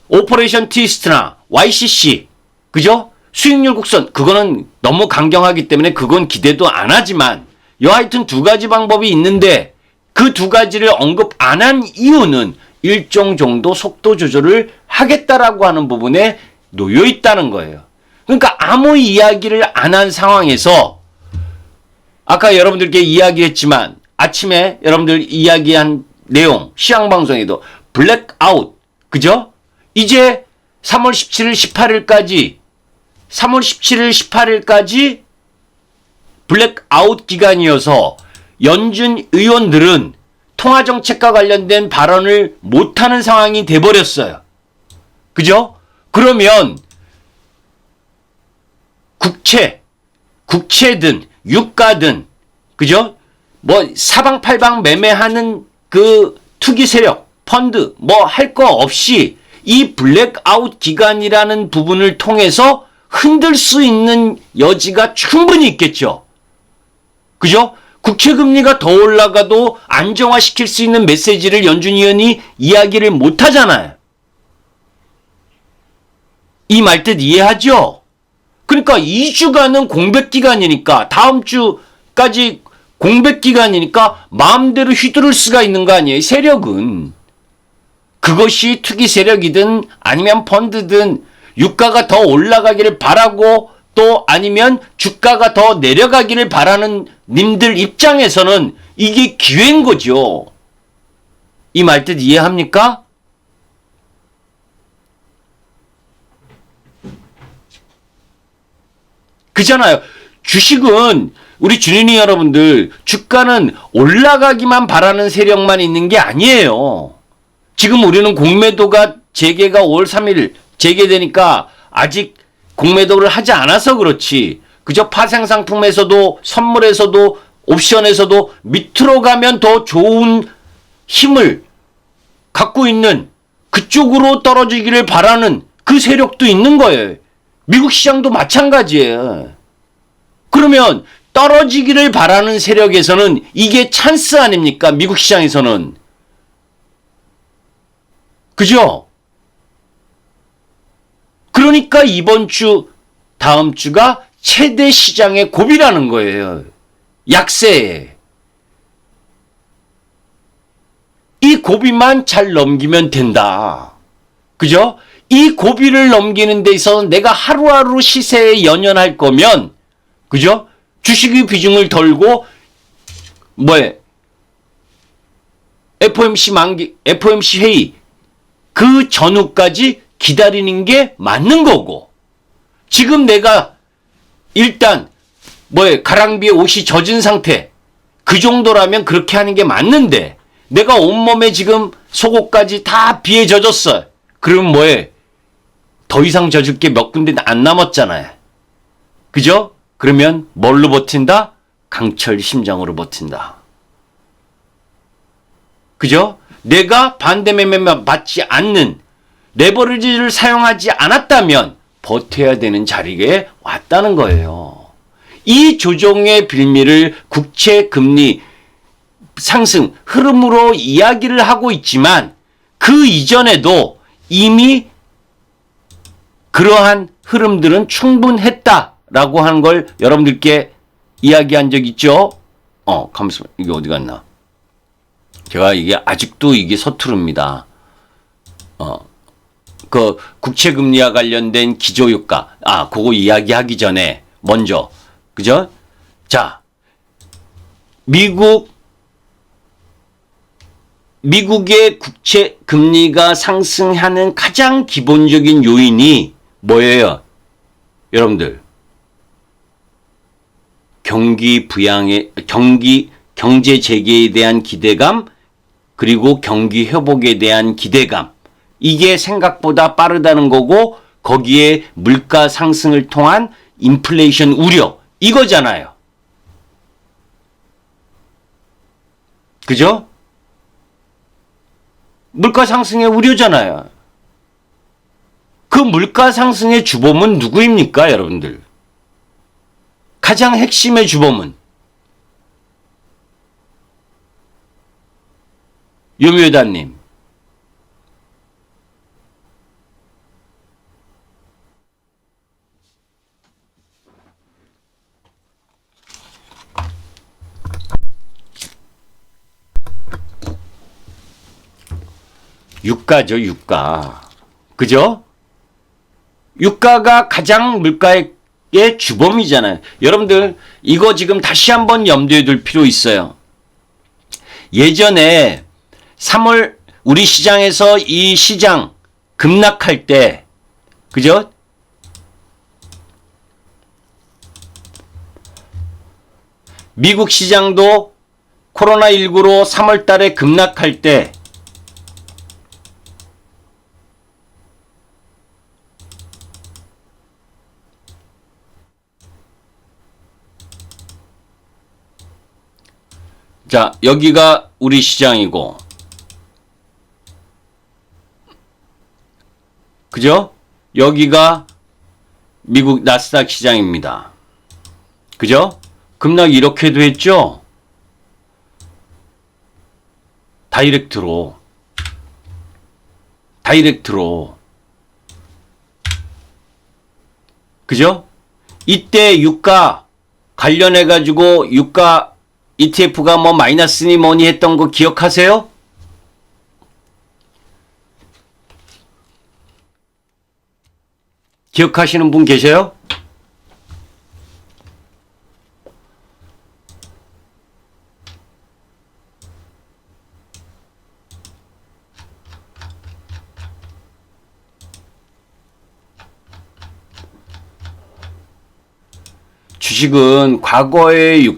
오퍼레이션 트위스트나 YCC 그죠? 수익률 곡선 그거는 너무 강경하기 때문에 그건 기대도 안 하지만 여하튼 두 가지 방법이 있는데 그 두 가지를 언급 안 한 이유는 일정 정도 속도 조절을 하겠다라고 하는 부분에 놓여 있다는 거예요. 그러니까 아무 이야기를 안 한 상황에서 아까 여러분들께 이야기했지만 아침에 여러분들 이야기한 내용 시황방송에도 블랙아웃 그죠? 이제 3월 17일 18일까지 블랙아웃 기간이어서 연준 의원들은 통화정책과 관련된 발언을 못하는 상황이 돼버렸어요. 그죠? 그러면 국채든 유가든 그죠? 사방팔방 매매하는 그 투기 세력 펀드 할 거 없이 이 블랙아웃 기간이라는 부분을 통해서 흔들 수 있는 여지가 충분히 있겠죠. 그죠? 국채 금리가 더 올라가도 안정화시킬 수 있는 메시지를 연준 의원이 이야기를 못 하잖아요. 이 말뜻 이해하죠? 그러니까 2주간은 공백 기간이니까, 다음 주까지 공백 기간이니까 마음대로 휘두를 수가 있는 거 아니에요, 세력은. 그것이 투기 세력이든 아니면 펀드든 유가가 더 올라가기를 바라고 또 아니면 주가가 더 내려가기를 바라는 님들 입장에서는 이게 기회인 거죠. 이 말뜻 이해합니까? 그잖아요. 주식은 우리 주린이 여러분들, 주가는 올라가기만 바라는 세력만 있는 게 아니에요. 지금 우리는 공매도가 재개가 5월 3일 재개되니까 아직 공매도를 하지 않아서 그렇지. 그저 파생상품에서도 선물에서도 옵션에서도 밑으로 가면 더 좋은 힘을 갖고 있는 그쪽으로 떨어지기를 바라는 그 세력도 있는 거예요. 미국 시장도 마찬가지예요. 그러면 떨어지기를 바라는 세력에서는 이게 찬스 아닙니까? 미국 시장에서는. 그죠? 그러니까 이번 주, 다음 주가 최대 시장의 고비라는 거예요. 약세에. 이 고비만 잘 넘기면 된다. 그죠? 이 고비를 넘기는 데 있어서 내가 하루하루 시세에 연연할 거면, 그죠? 주식의 비중을 덜고, FOMC 회의, 그 전후까지 기다리는 게 맞는 거고, 지금 내가 일단 가랑비에 옷이 젖은 상태, 그 정도라면 그렇게 하는 게 맞는데, 내가 온몸에 지금 속옷까지 다 비에 젖었어. 그럼 더 이상 젖을 게 몇 군데 안 남았잖아요. 그죠? 그러면 뭘로 버틴다? 강철 심장으로 버틴다. 그죠? 내가 반대매매만 받지 않는 레버리지를 사용하지 않았다면 버텨야 되는 자리에 왔다는 거예요. 이 조정의 빌미를 국채 금리 상승 흐름으로 이야기를 하고 있지만 그 이전에도 이미 그러한 흐름들은 충분했다라고 하는 걸 여러분들께 이야기한 적 있죠? 가만있어. 이게 어디 갔나? 제가 이게 아직도 이게 서투릅니다. 그 국채금리와 관련된 기조유가, 그거 이야기하기 전에 먼저, 그죠? 자, 미국의 국채 금리가 상승하는 가장 기본적인 요인이 뭐예요? 여러분들, 경제 재개에 대한 기대감, 그리고 경기 회복에 대한 기대감, 이게 생각보다 빠르다는 거고, 거기에 물가 상승을 통한 인플레이션 우려, 이거잖아요. 그죠? 물가 상승의 우려잖아요. 그 물가 상승의 주범은 누구입니까, 여러분들? 가장 핵심의 주범은 요묘다님. 유가죠, 유가. 그죠? 유가가 가장 물가의 주범이잖아요. 여러분들, 이거 지금 다시 한번 염두에 둘 필요 있어요. 예전에 3월 우리 시장에서 이 시장 급락할 때, 그죠? 미국 시장도 코로나19로 3월 달에 급락할 때, 자, 여기가 우리 시장이고, 그죠? 여기가 미국 나스닥 시장입니다. 그죠? 급락 이렇게도 했죠? 다이렉트로. 그죠? 이때 유가 관련해가지고 유가 ETF가 뭐 마이너스니 뭐니 했던 거 기억하세요? 기억하시는 분 계세요? 주식은 과거의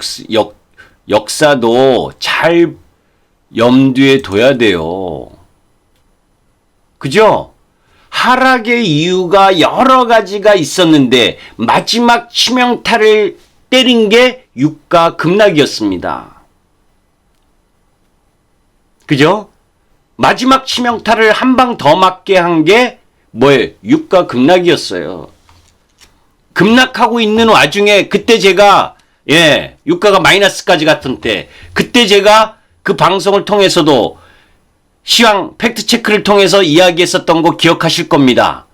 역사도 잘 염두에 둬야 돼요. 그죠? 하락의 이유가 여러 가지가 있었는데 마지막 치명타를 때린 게 유가 급락이었습니다. 그죠? 마지막 치명타를 한 방 더 맞게 한 게 뭐예요? 유가 급락이었어요. 급락하고 있는 와중에 그때 제가 유가가 마이너스까지 갔던 때 그때 제가 그 방송을 통해서도 시황 팩트체크를 통해서 이야기했었던 거 기억하실 겁니다.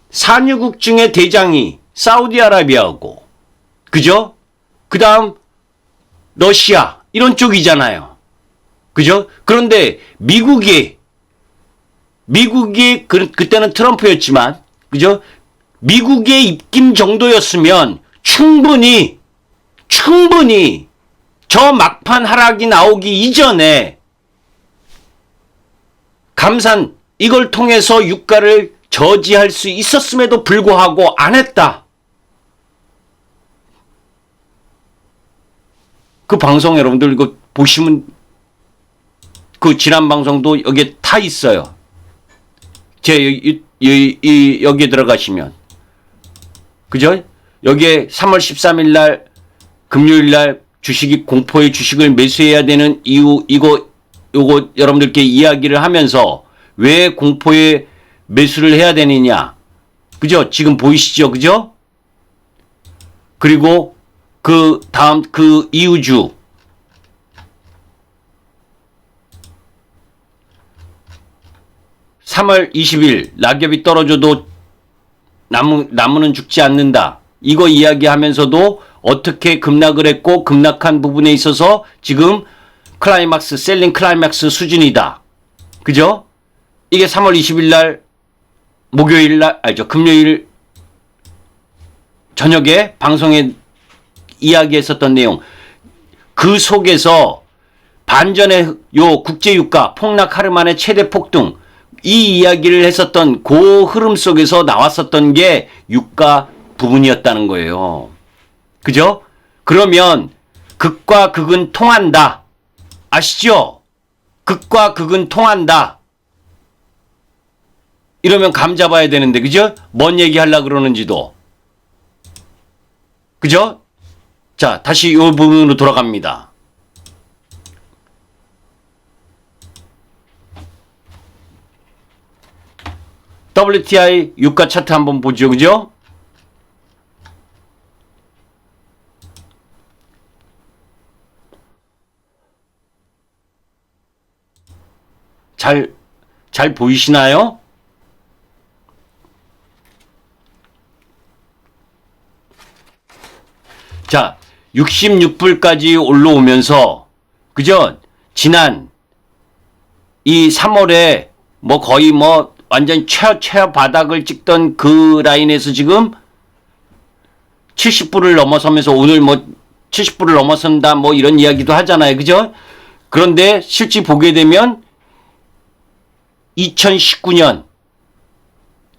산유국 중에 대장이 사우디아라비아하고 그죠? 그 다음 러시아 이런 쪽이잖아요. 그죠? 그런데 미국이 그때는 트럼프였지만 그죠? 미국의 입김 정도였으면 충분히 저 막판 하락이 나오기 이전에 감산 이걸 통해서 유가를 저지할 수 있었음에도 불구하고 안 했다. 그 방송 여러분들 이거 보시면 그 지난 방송도 여기에 다 있어요. 여기에 들어가시면 그죠? 여기에 3월 13일 날 금요일 날 주식이 공포의 주식을 매수해야 되는 이유 요거 여러분들께 이야기를 하면서 왜 공포의 매수를 해야 되느냐. 그죠? 지금 보이시죠? 그죠? 그리고 그 다음 그 이유주 (3월 20일) 낙엽이 떨어져도 나무는 죽지 않는다. 이거 이야기하면서도 어떻게 급락을 했고 급락한 부분에 있어서 지금 클라이막스 셀링 클라이막스 수준이다. 그죠? 이게 3월 20일 날 목요일 날 금요일 저녁에 방송에 이야기했었던 내용. 그 속에서 반전의 국제유가 폭락 하루 만에 최대 폭등 이 이야기를 했었던 그 흐름 속에서 나왔었던 게 유가 부분이었다는 거예요. 그죠? 그러면 극과 극은 통한다. 아시죠? 극과 극은 통한다. 이러면 감 잡아야 되는데 그죠? 뭔 얘기 하려고 그러는지도. 그죠? 자, 다시 이 부분으로 돌아갑니다. WTI 유가 차트 한번 보죠. 그죠? 잘 보이시나요? 자, 66불까지 올라오면서 그죠? 지난 이 3월에 뭐 거의 뭐 완전 최하 바닥을 찍던 그 라인에서 지금 70불을 넘어서면서 오늘 뭐 70불을 넘어선다 뭐 이런 이야기도 하잖아요. 그죠? 그런데 실제 보게 되면 2019년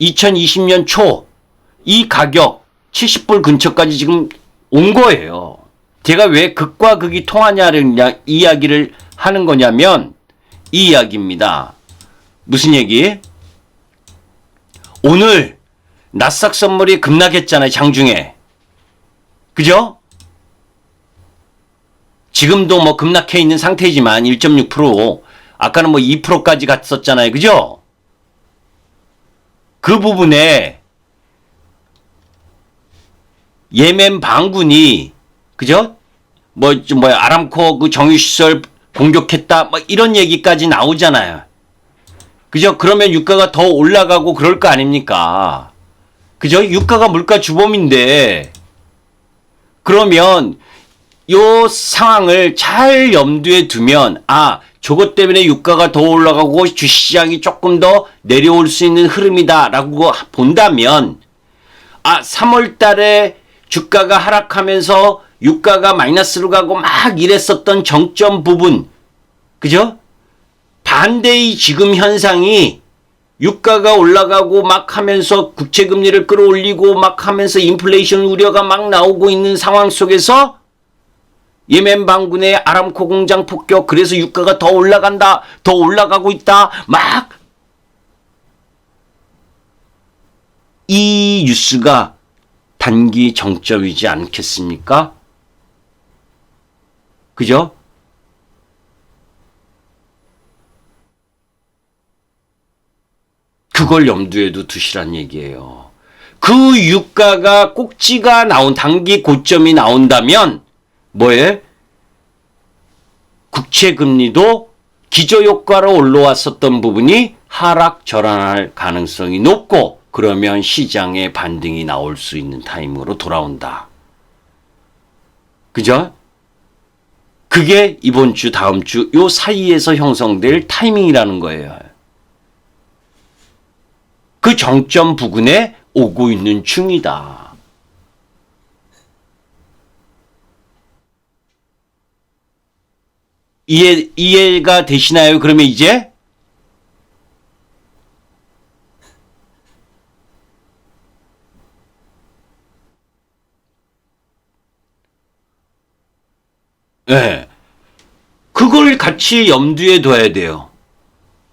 2020년 초 이 가격 70불 근처까지 지금 온 거예요. 제가 왜 극과 극이 통하냐를 이야기를 하는 거냐면 이 이야기입니다. 무슨 얘기? 오늘 나스닥 선물이 급락했잖아요. 장중에. 그죠? 지금도 뭐 급락해 있는 상태지만 1.6% 아까는 뭐 2%까지 갔었잖아요. 그죠? 그 부분에 예멘 반군이, 그죠? 아람코 그 정유시설 공격했다, 뭐 이런 얘기까지 나오잖아요. 그죠? 그러면 유가가 더 올라가고 그럴 거 아닙니까? 그죠? 유가가 물가 주범인데, 그러면 요 상황을 잘 염두에 두면, 저것 때문에 유가가 더 올라가고 주식시장이 조금 더 내려올 수 있는 흐름이다라고 본다면, 3월 달에 주가가 하락하면서 유가가 마이너스로 가고 막 이랬었던 정점 부분, 그죠? 반대의 지금 현상이 유가가 올라가고 막 하면서 국채금리를 끌어올리고 막 하면서 인플레이션 우려가 막 나오고 있는 상황 속에서 예멘 반군의 아람코 공장 폭격, 그래서 유가가 더 올라간다, 더 올라가고 있다, 막 이 뉴스가 단기 정점이지 않겠습니까? 그죠? 그걸 염두에도 두시란 얘기예요. 그 유가가 꼭지가 단기 고점이 나온다면 뭐에? 국채금리도 기저효과로 올라왔었던 부분이 하락 절하할 가능성이 높고, 그러면 시장의 반등이 나올 수 있는 타이밍으로 돌아온다. 그죠? 그게 이번 주, 다음 주 요 사이에서 형성될 타이밍이라는 거예요. 그 정점 부근에 오고 있는 중이다. 이해가 되시나요? 그러면 이제? 네. 그걸 같이 염두에 둬야 돼요.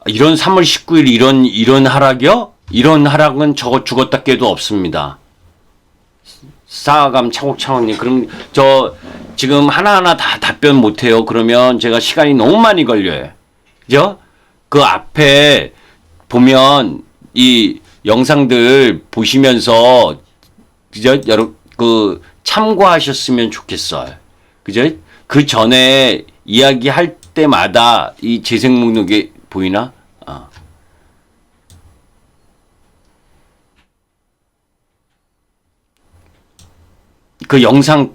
이런 3월 19일 이런 하락이요? 이런 하락은 저거 죽었다 깨도 없습니다. 사감 차곡차곡님, 그럼 저 지금 하나하나 다 답변 못해요. 그러면 제가 시간이 너무 많이 걸려요. 그죠? 그 앞에 보면 이 영상들 보시면서, 그죠? 그 참고하셨으면 좋겠어요. 그죠? 그 전에 이야기할 때마다 이 재생 목록이 보이나? 그 영상을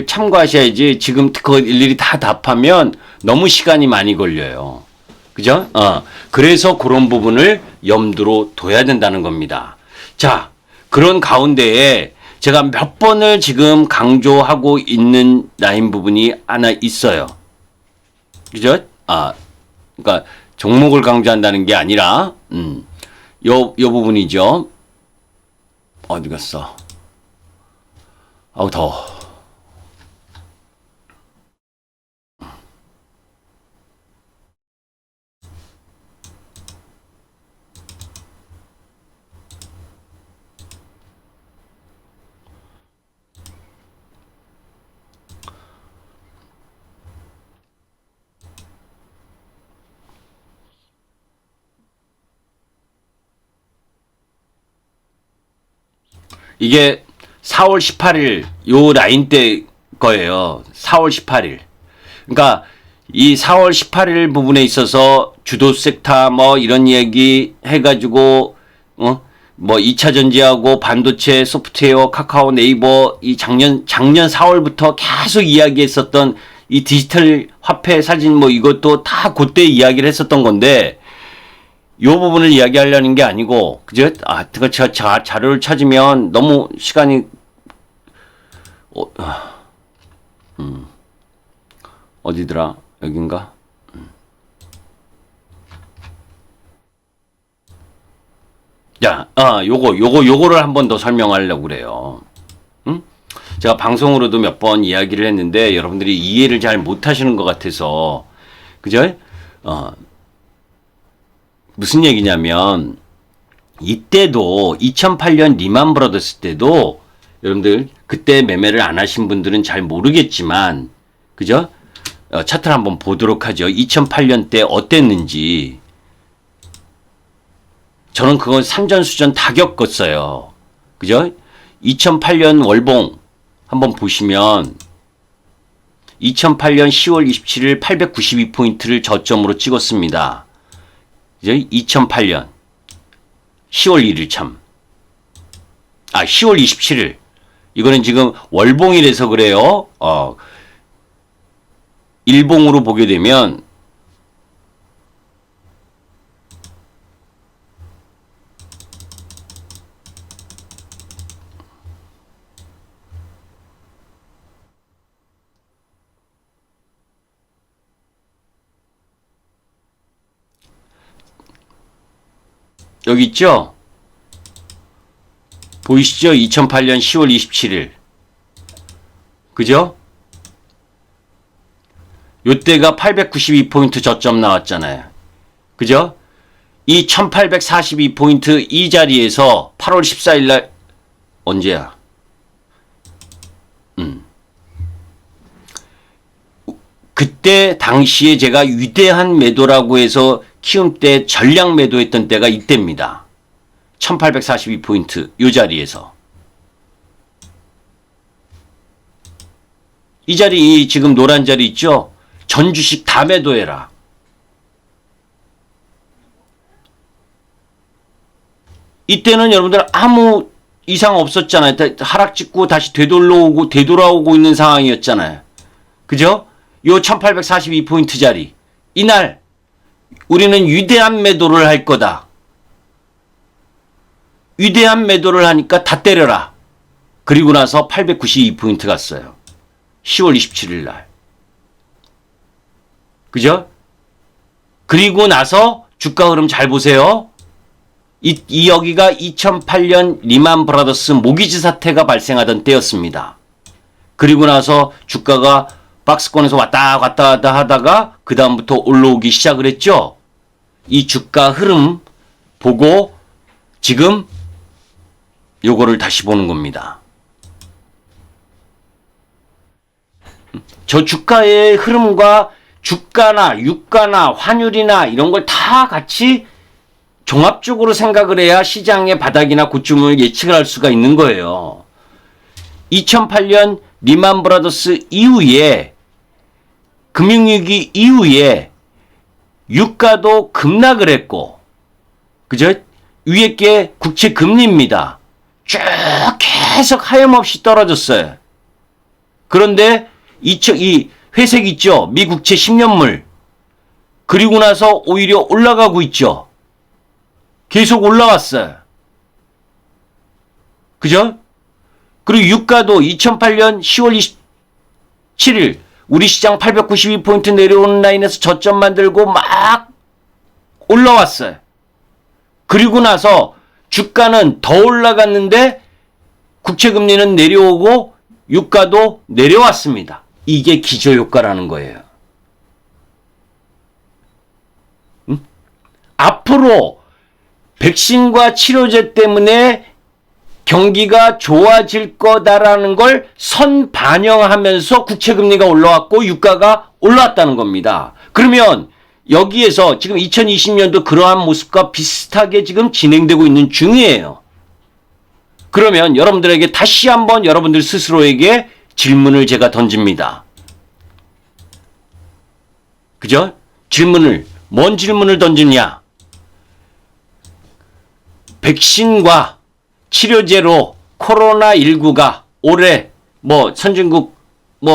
참고하셔야지. 지금 그거 일일이 다 답하면 너무 시간이 많이 걸려요. 그죠? 그래서 그런 부분을 염두로 둬야 된다는 겁니다. 자, 그런 가운데에 제가 몇 번을 지금 강조하고 있는 라인 부분이 하나 있어요. 그죠? 그러니까 종목을 강조한다는 게 아니라, 요 부분이죠. 어디 갔어? 더워. 이게 4월 18일 요 라인 때 거예요. 4월 18일. 그러니까 이 4월 18일 부분에 있어서 주도 섹터 뭐 이런 얘기 해가지고 뭐 2차 전지하고 반도체, 소프트웨어, 카카오, 네이버 이 작년 4월부터 계속 이야기했었던 이 디지털 화폐 사진 뭐 이것도 다 그때 이야기를 했었던 건데, 요 부분을 이야기하려는 게 아니고, 그죠? 제가 자료를 찾으면 너무 시간이, 어디더라? 여긴가? 자, 요거를 한 번 더 설명하려고 그래요. 제가 방송으로도 몇 번 이야기를 했는데, 여러분들이 이해를 잘 못하시는 것 같아서, 그죠? 무슨 얘기냐면, 이때도 2008년 리만 브러더스 때도 여러분들 그때 매매를 안 하신 분들은 잘 모르겠지만, 그죠? 차트를 한번 보도록 하죠. 2008년 때 어땠는지. 저는 그건 산전수전 다 겪었어요. 그죠? 2008년 월봉 한번 보시면 2008년 10월 27일 892포인트를 저점으로 찍었습니다. 이제 2008년 10월 1일 참. 10월 27일. 이거는 지금 월봉이라서 그래요. 일봉으로 보게 되면 여기 있죠? 보이시죠? 2008년 10월 27일. 그죠? 요때가 892포인트 저점 나왔잖아요. 그죠? 이 1842포인트 이 자리에서 8월 14일 날 언제야? 그때 당시에 제가 위대한 매도라고 해서 키움 때 전량 매도했던 때가 이때입니다. 1842포인트 요 자리에서. 이 자리 지금 노란 자리 있죠? 전 주식 다 매도해라. 이때는 여러분들 아무 이상 없었잖아요. 하락 찍고 다시 되돌아오고 있는 상황이었잖아요. 그죠? 요 1842포인트 자리. 이날 우리는 위대한 매도를 할 거다. 위대한 매도를 하니까 다 때려라. 그리고 나서 892포인트 갔어요. 10월 27일 날. 그죠? 그리고 나서 주가 흐름 잘 보세요. 여기가 2008년 리만 브라더스 모기지 사태가 발생하던 때였습니다. 그리고 나서 주가가 박스권에서 왔다 갔다 하다가 그 다음부터 올라오기 시작을 했죠. 이 주가 흐름 보고 지금 요거를 다시 보는 겁니다. 저 주가의 흐름과 주가나 유가나 환율이나 이런 걸 다 같이 종합적으로 생각을 해야 시장의 바닥이나 고점을 예측을 할 수가 있는 거예요. 2008년 리만 브라더스 이후에 금융위기 이후에 유가도 급락을 했고, 그죠? 위에 게 국채 금리입니다. 쭉 계속 하염없이 떨어졌어요. 그런데 이 회색 있죠? 미국채 10년물. 그리고 나서 오히려 올라가고 있죠. 계속 올라왔어요. 그죠? 그리고 유가도 2008년 10월 27일 우리 시장 892포인트 내려오는 라인에서 저점 만들고 막 올라왔어요. 그리고 나서 주가는 더 올라갔는데 국채금리는 내려오고 유가도 내려왔습니다. 이게 기저효과라는 거예요. 앞으로 백신과 치료제 때문에 경기가 좋아질 거다라는 걸 선반영하면서 국채금리가 올라왔고 유가가 올라왔다는 겁니다. 그러면 여기에서 지금 2020년도 그러한 모습과 비슷하게 지금 진행되고 있는 중이에요. 그러면 여러분들에게 다시 한번 여러분들 스스로에게 질문을 제가 던집니다. 그죠? 뭔 질문을 던지냐? 백신과 치료제로 코로나19가 올해 선진국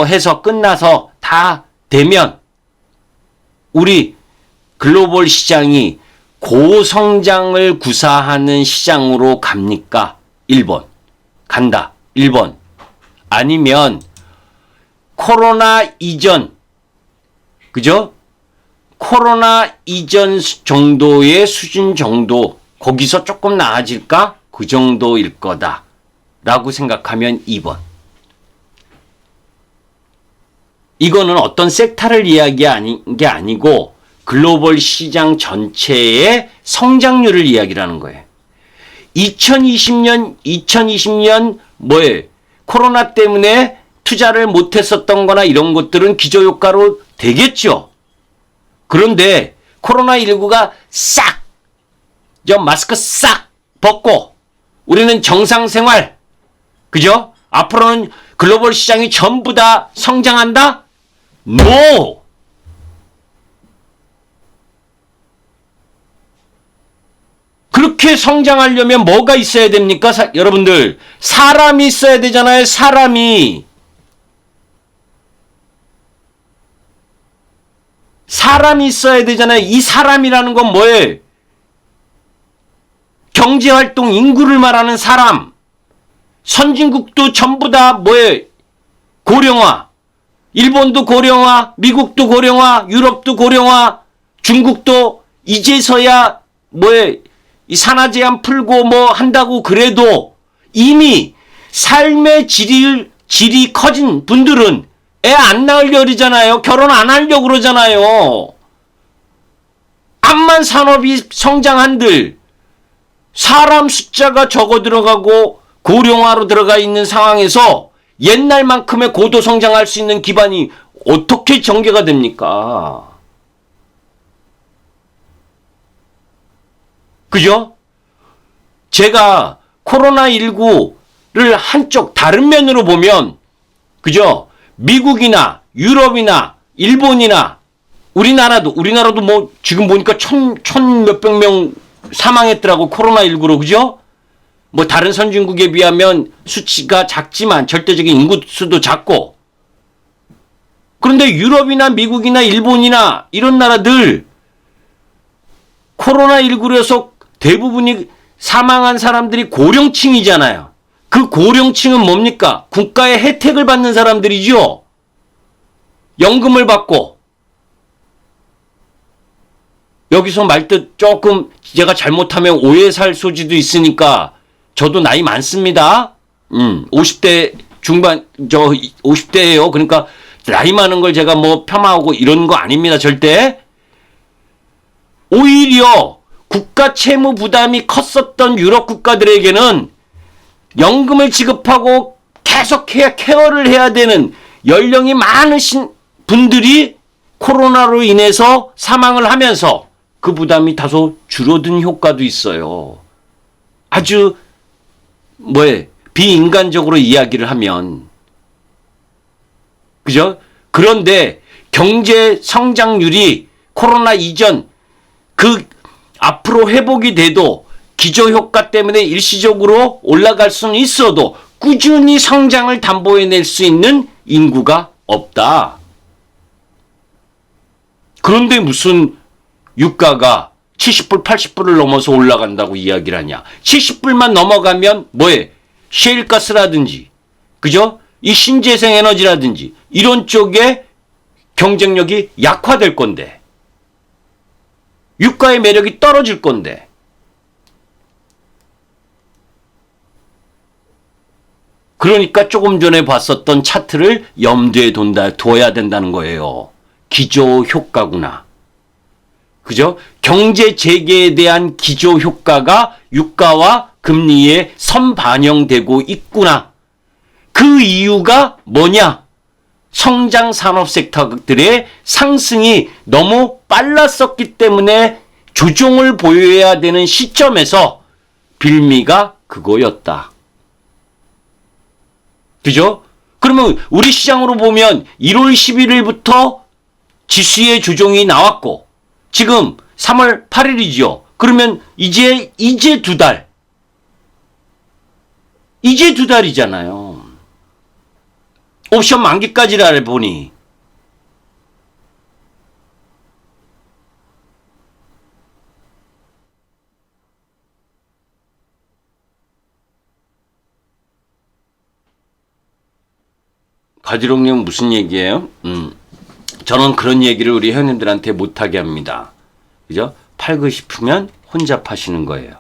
해서 끝나서 다 되면 우리 글로벌 시장이 고성장을 구사하는 시장으로 갑니까? 1번. 간다. 1번. 아니면 코로나 이전, 그죠? 코로나 이전 정도의 수준 정도, 거기서 조금 나아질까? 그 정도일 거다. 라고 생각하면 2번. 이거는 어떤 섹터를 이야기하는 게 아니고 글로벌 시장 전체의 성장률을 이야기하는 거예요. 2020년 뭐예요? 코로나 때문에 투자를 못했었던 거나 이런 것들은 기저효과로 되겠죠. 그런데 코로나19가 싹, 마스크 싹 벗고 우리는 정상생활, 그죠? 앞으로는 글로벌 시장이 전부 다 성장한다? NO! 그렇게 성장하려면 뭐가 있어야 됩니까? 여러분들, 사람이 있어야 되잖아요. 사람이 있어야 되잖아요. 이 사람이라는 건 뭐예요? 경제활동 인구를 말하는 사람. 선진국도 전부 다 뭐예요? 고령화. 일본도 고령화, 미국도 고령화, 유럽도 고령화, 중국도 이제서야 뭐예요? 이 산화 제한 풀고 뭐 한다고 그래도 이미 삶의 질이 커진 분들은 애 안 낳으려 그러잖아요. 결혼 안 하려고 그러잖아요. 암만 산업이 성장한들 사람 숫자가 적어 들어가고 고령화로 들어가 있는 상황에서 옛날만큼의 고도 성장할 수 있는 기반이 어떻게 전개가 됩니까? 그죠? 제가 코로나19를 한쪽 다른 면으로 보면, 그죠? 미국이나 유럽이나 일본이나 우리나라도 뭐 지금 보니까 천 몇백 명 사망했더라고, 코로나19로, 그죠? 뭐 다른 선진국에 비하면 수치가 작지만 절대적인 인구수도 작고. 그런데 유럽이나 미국이나 일본이나 이런 나라들 코로나19로 해서 대부분이 사망한 사람들이 고령층이잖아요. 그 고령층은 뭡니까? 국가의 혜택을 받는 사람들이죠. 연금을 받고. 여기서 말뜻 조금 제가 잘못하면 오해 살 소지도 있으니까 저도 나이 많습니다. 50대 중반, 50대예요. 그러니까 나이 많은 걸 제가 뭐 폄하하고 이런 거 아닙니다. 절대. 오히려 국가 채무 부담이 컸었던 유럽 국가들에게는 연금을 지급하고 계속 케어를 해야 되는 연령이 많으신 분들이 코로나로 인해서 사망을 하면서 그 부담이 다소 줄어든 효과도 있어요. 아주 비인간적으로 이야기를 하면. 그죠? 그런데 경제 성장률이 코로나 이전 앞으로 회복이 돼도 기저효과 때문에 일시적으로 올라갈 수는 있어도 꾸준히 성장을 담보해낼 수 있는 인구가 없다. 그런데 무슨 유가가 70불, 80불을 넘어서 올라간다고 이야기를 하냐. 70불만 넘어가면 셰일가스라든지, 그죠? 이 신재생 에너지라든지 이런 쪽에 경쟁력이 약화될 건데, 유가의 매력이 떨어질 건데, 그러니까 조금 전에 봤었던 차트를 염두에 둬야 된다는 거예요. 기저효과구나. 그죠? 경제 재개에 대한 기저효과가 유가와 금리에 선반영되고 있구나. 그 이유가 뭐냐? 성장 산업 섹터들의 상승이 너무 빨랐었기 때문에 조정을 보여야 되는 시점에서 빌미가 그거였다. 그죠? 그러면 우리 시장으로 보면 1월 11일부터 지수의 조정이 나왔고 지금 3월 8일이죠. 그러면 이제 두 달. 이제 두 달이잖아요. 옵션 만기까지를 보니. 가지롱님 무슨 얘기예요? 저는 그런 얘기를 우리 회원님들한테 못하게 합니다. 그죠? 팔고 싶으면 혼자 파시는 거예요.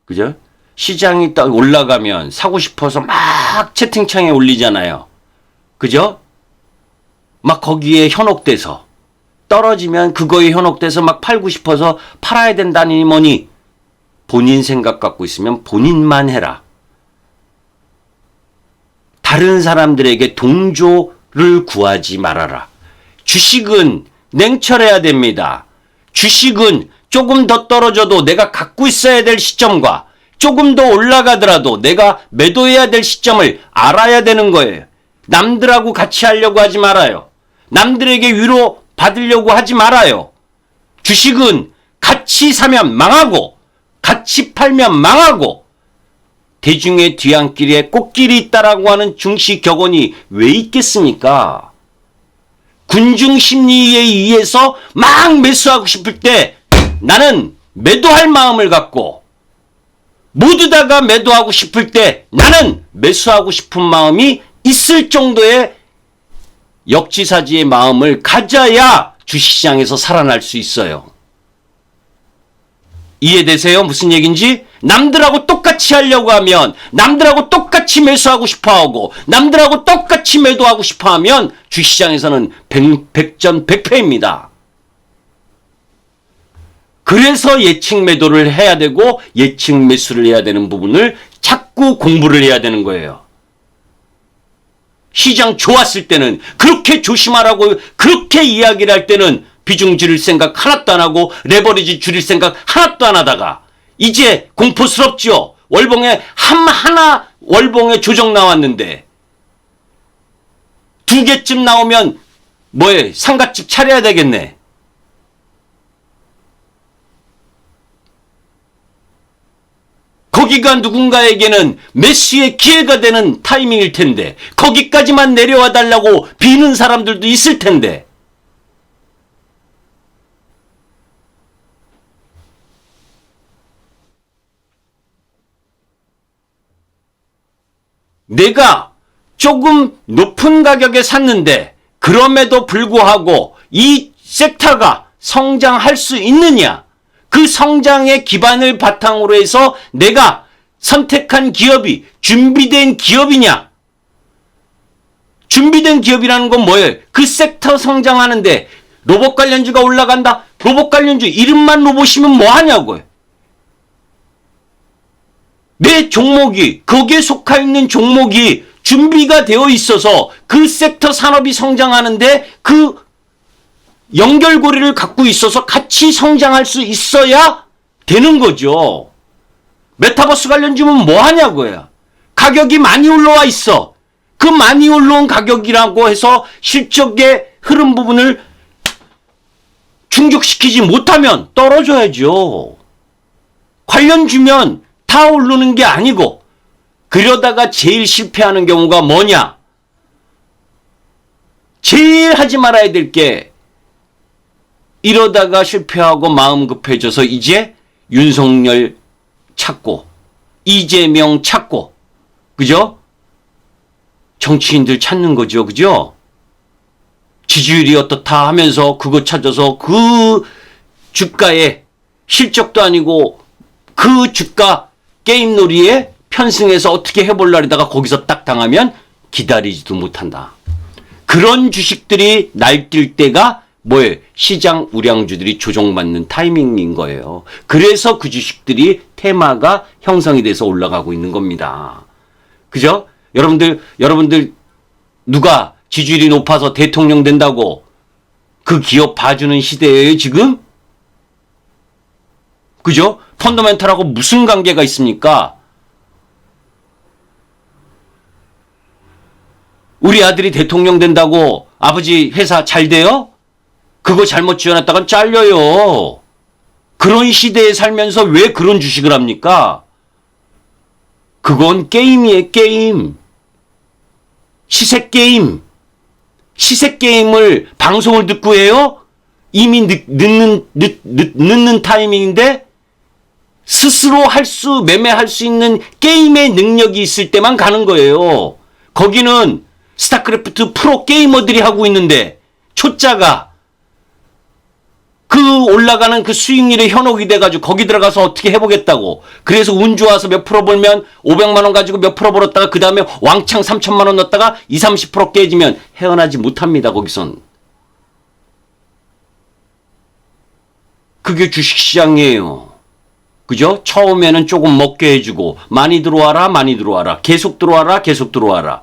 그죠? 시장이 딱 올라가면 사고 싶어서 막 채팅창에 올리잖아요. 그죠? 막 거기에 현혹돼서 떨어지면 그거에 현혹돼서 막 팔고 싶어서 팔아야 된다니 뭐니. 본인 생각 갖고 있으면 본인만 해라. 다른 사람들에게 동조를 구하지 말아라. 주식은 냉철해야 됩니다. 주식은 조금 더 떨어져도 내가 갖고 있어야 될 시점과 조금 더 올라가더라도 내가 매도해야 될 시점을 알아야 되는 거예요. 남들하고 같이 하려고 하지 말아요. 남들에게 위로 받으려고 하지 말아요. 주식은 같이 사면 망하고 같이 팔면 망하고 대중의 뒤안길에 꽃길이 있다라고 하는 중시 격언이 왜 있겠습니까? 군중 심리에 의해서 막 매수하고 싶을 때 나는 매도할 마음을 갖고 모두 다가 매도하고 싶을 때 나는 매수하고 싶은 마음이 있을 정도의 역지사지의 마음을 가져야 주식시장에서 살아날 수 있어요. 이해되세요? 무슨 얘기인지? 남들하고 똑같이 하려고 하면 남들하고 똑같이 매수하고 싶어하고 남들하고 똑같이 매도하고 싶어하면 주식시장에서는 백전백패입니다. 그래서 예측 매도를 해야 되고 예측 매수를 해야 되는 부분을 자꾸 공부를 해야 되는 거예요. 시장 좋았을 때는 그렇게 조심하라고 그렇게 이야기를 할 때는 비중 줄일 생각 하나도 안 하고 레버리지 줄일 생각 하나도 안 하다가 이제 공포스럽죠. 월봉에 하나 월봉에 조정 나왔는데 2개쯤 나오면 뭐에 상가집 차려야 되겠네. 거기가 누군가에게는 매수의 기회가 되는 타이밍일 텐데 거기까지만 내려와 달라고 비는 사람들도 있을 텐데 내가 조금 높은 가격에 샀는데 그럼에도 불구하고 이 섹터가 성장할 수 있느냐? 그 성장의 기반을 바탕으로 해서 내가 선택한 기업이 준비된 기업이냐? 준비된 기업이라는 건 뭐예요? 그 섹터 성장하는데 로봇 관련주가 올라간다? 로봇 관련주 이름만 로봇이면 뭐 하냐고요? 내 종목이 거기에 속해 있는 종목이 준비가 되어 있어서 그 섹터 산업이 성장하는데 그 연결고리를 갖고 있어서 같이 성장할 수 있어야 되는 거죠. 메타버스 관련주면 뭐 하냐고요. 가격이 많이 올라와 있어. 그 많이 올라온 가격이라고 해서 실적의 흐름 부분을 충족시키지 못하면 떨어져야죠. 관련주면 다 오르는 게 아니고 그러다가 제일 실패하는 경우가 뭐냐? 제일 하지 말아야 될 게 이러다가 실패하고 마음 급해져서 이제 윤석열 찾고 이재명 찾고 그죠? 정치인들 찾는 거죠. 그죠? 지지율이 어떻다 하면서 그거 찾아서 그 주가에 실적도 아니고 그 주가 게임놀이에 편승해서 어떻게 해볼라다가 거기서 딱 당하면 기다리지도 못한다. 그런 주식들이 날뛸 때가 뭐예요? 시장 우량주들이 조정받는 타이밍인 거예요. 그래서 그 주식들이 테마가 형성이 돼서 올라가고 있는 겁니다. 그죠? 여러분들 누가 지지율이 높아서 대통령 된다고 그 기업 봐주는 시대예요, 지금? 그죠? 펀더멘탈하고 무슨 관계가 있습니까? 우리 아들이 대통령 된다고 아버지 회사 잘 돼요? 그거 잘못 지어놨다간 잘려요. 그런 시대에 살면서 왜 그런 주식을 합니까? 그건 게임이에요, 게임. 시세게임. 시세게임을 방송을 듣고 해요? 이미 늦는 타이밍인데 스스로 매매할 수 있는 게임의 능력이 있을 때만 가는 거예요. 거기는 스타크래프트 프로 게이머들이 하고 있는데 초짜가 그 올라가는 그 수익률에 현혹이 돼가지고 거기 들어가서 어떻게 해보겠다고. 그래서 운 좋아서 몇 프로 벌면 500만 원 가지고 몇 프로 벌었다가 그 다음에 왕창 3천만 원 넣었다가 20, 30% 깨지면 헤어나지 못합니다. 거기선. 그게 주식시장이에요. 그죠? 처음에는 조금 먹게 해주고 많이 들어와라 많이 들어와라 계속 들어와라 계속 들어와라.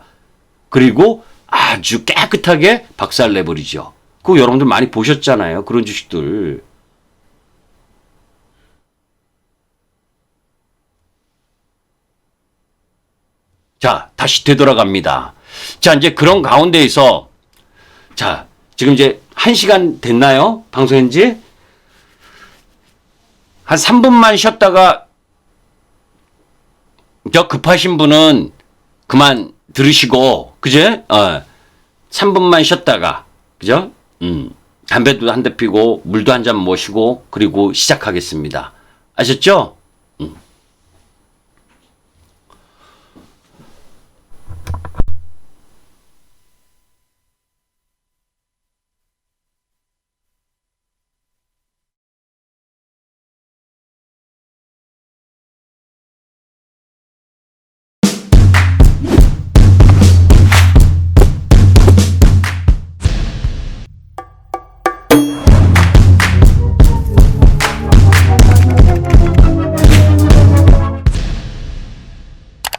그리고 아주 깨끗하게 박살 내버리죠. 그거 여러분들 많이 보셨잖아요. 그런 주식들. 자, 다시 되돌아갑니다. 자, 이제 그런 가운데에서 자, 지금 이제 1시간 됐나요? 방송한 지? 한 3분만 쉬었다가 저 급하신 분은 그만 들으시고, 그제? 3분만 쉬었다가, 그죠? 담배도 한 대 피고, 물도 한 잔 마시고, 그리고 시작하겠습니다. 아셨죠?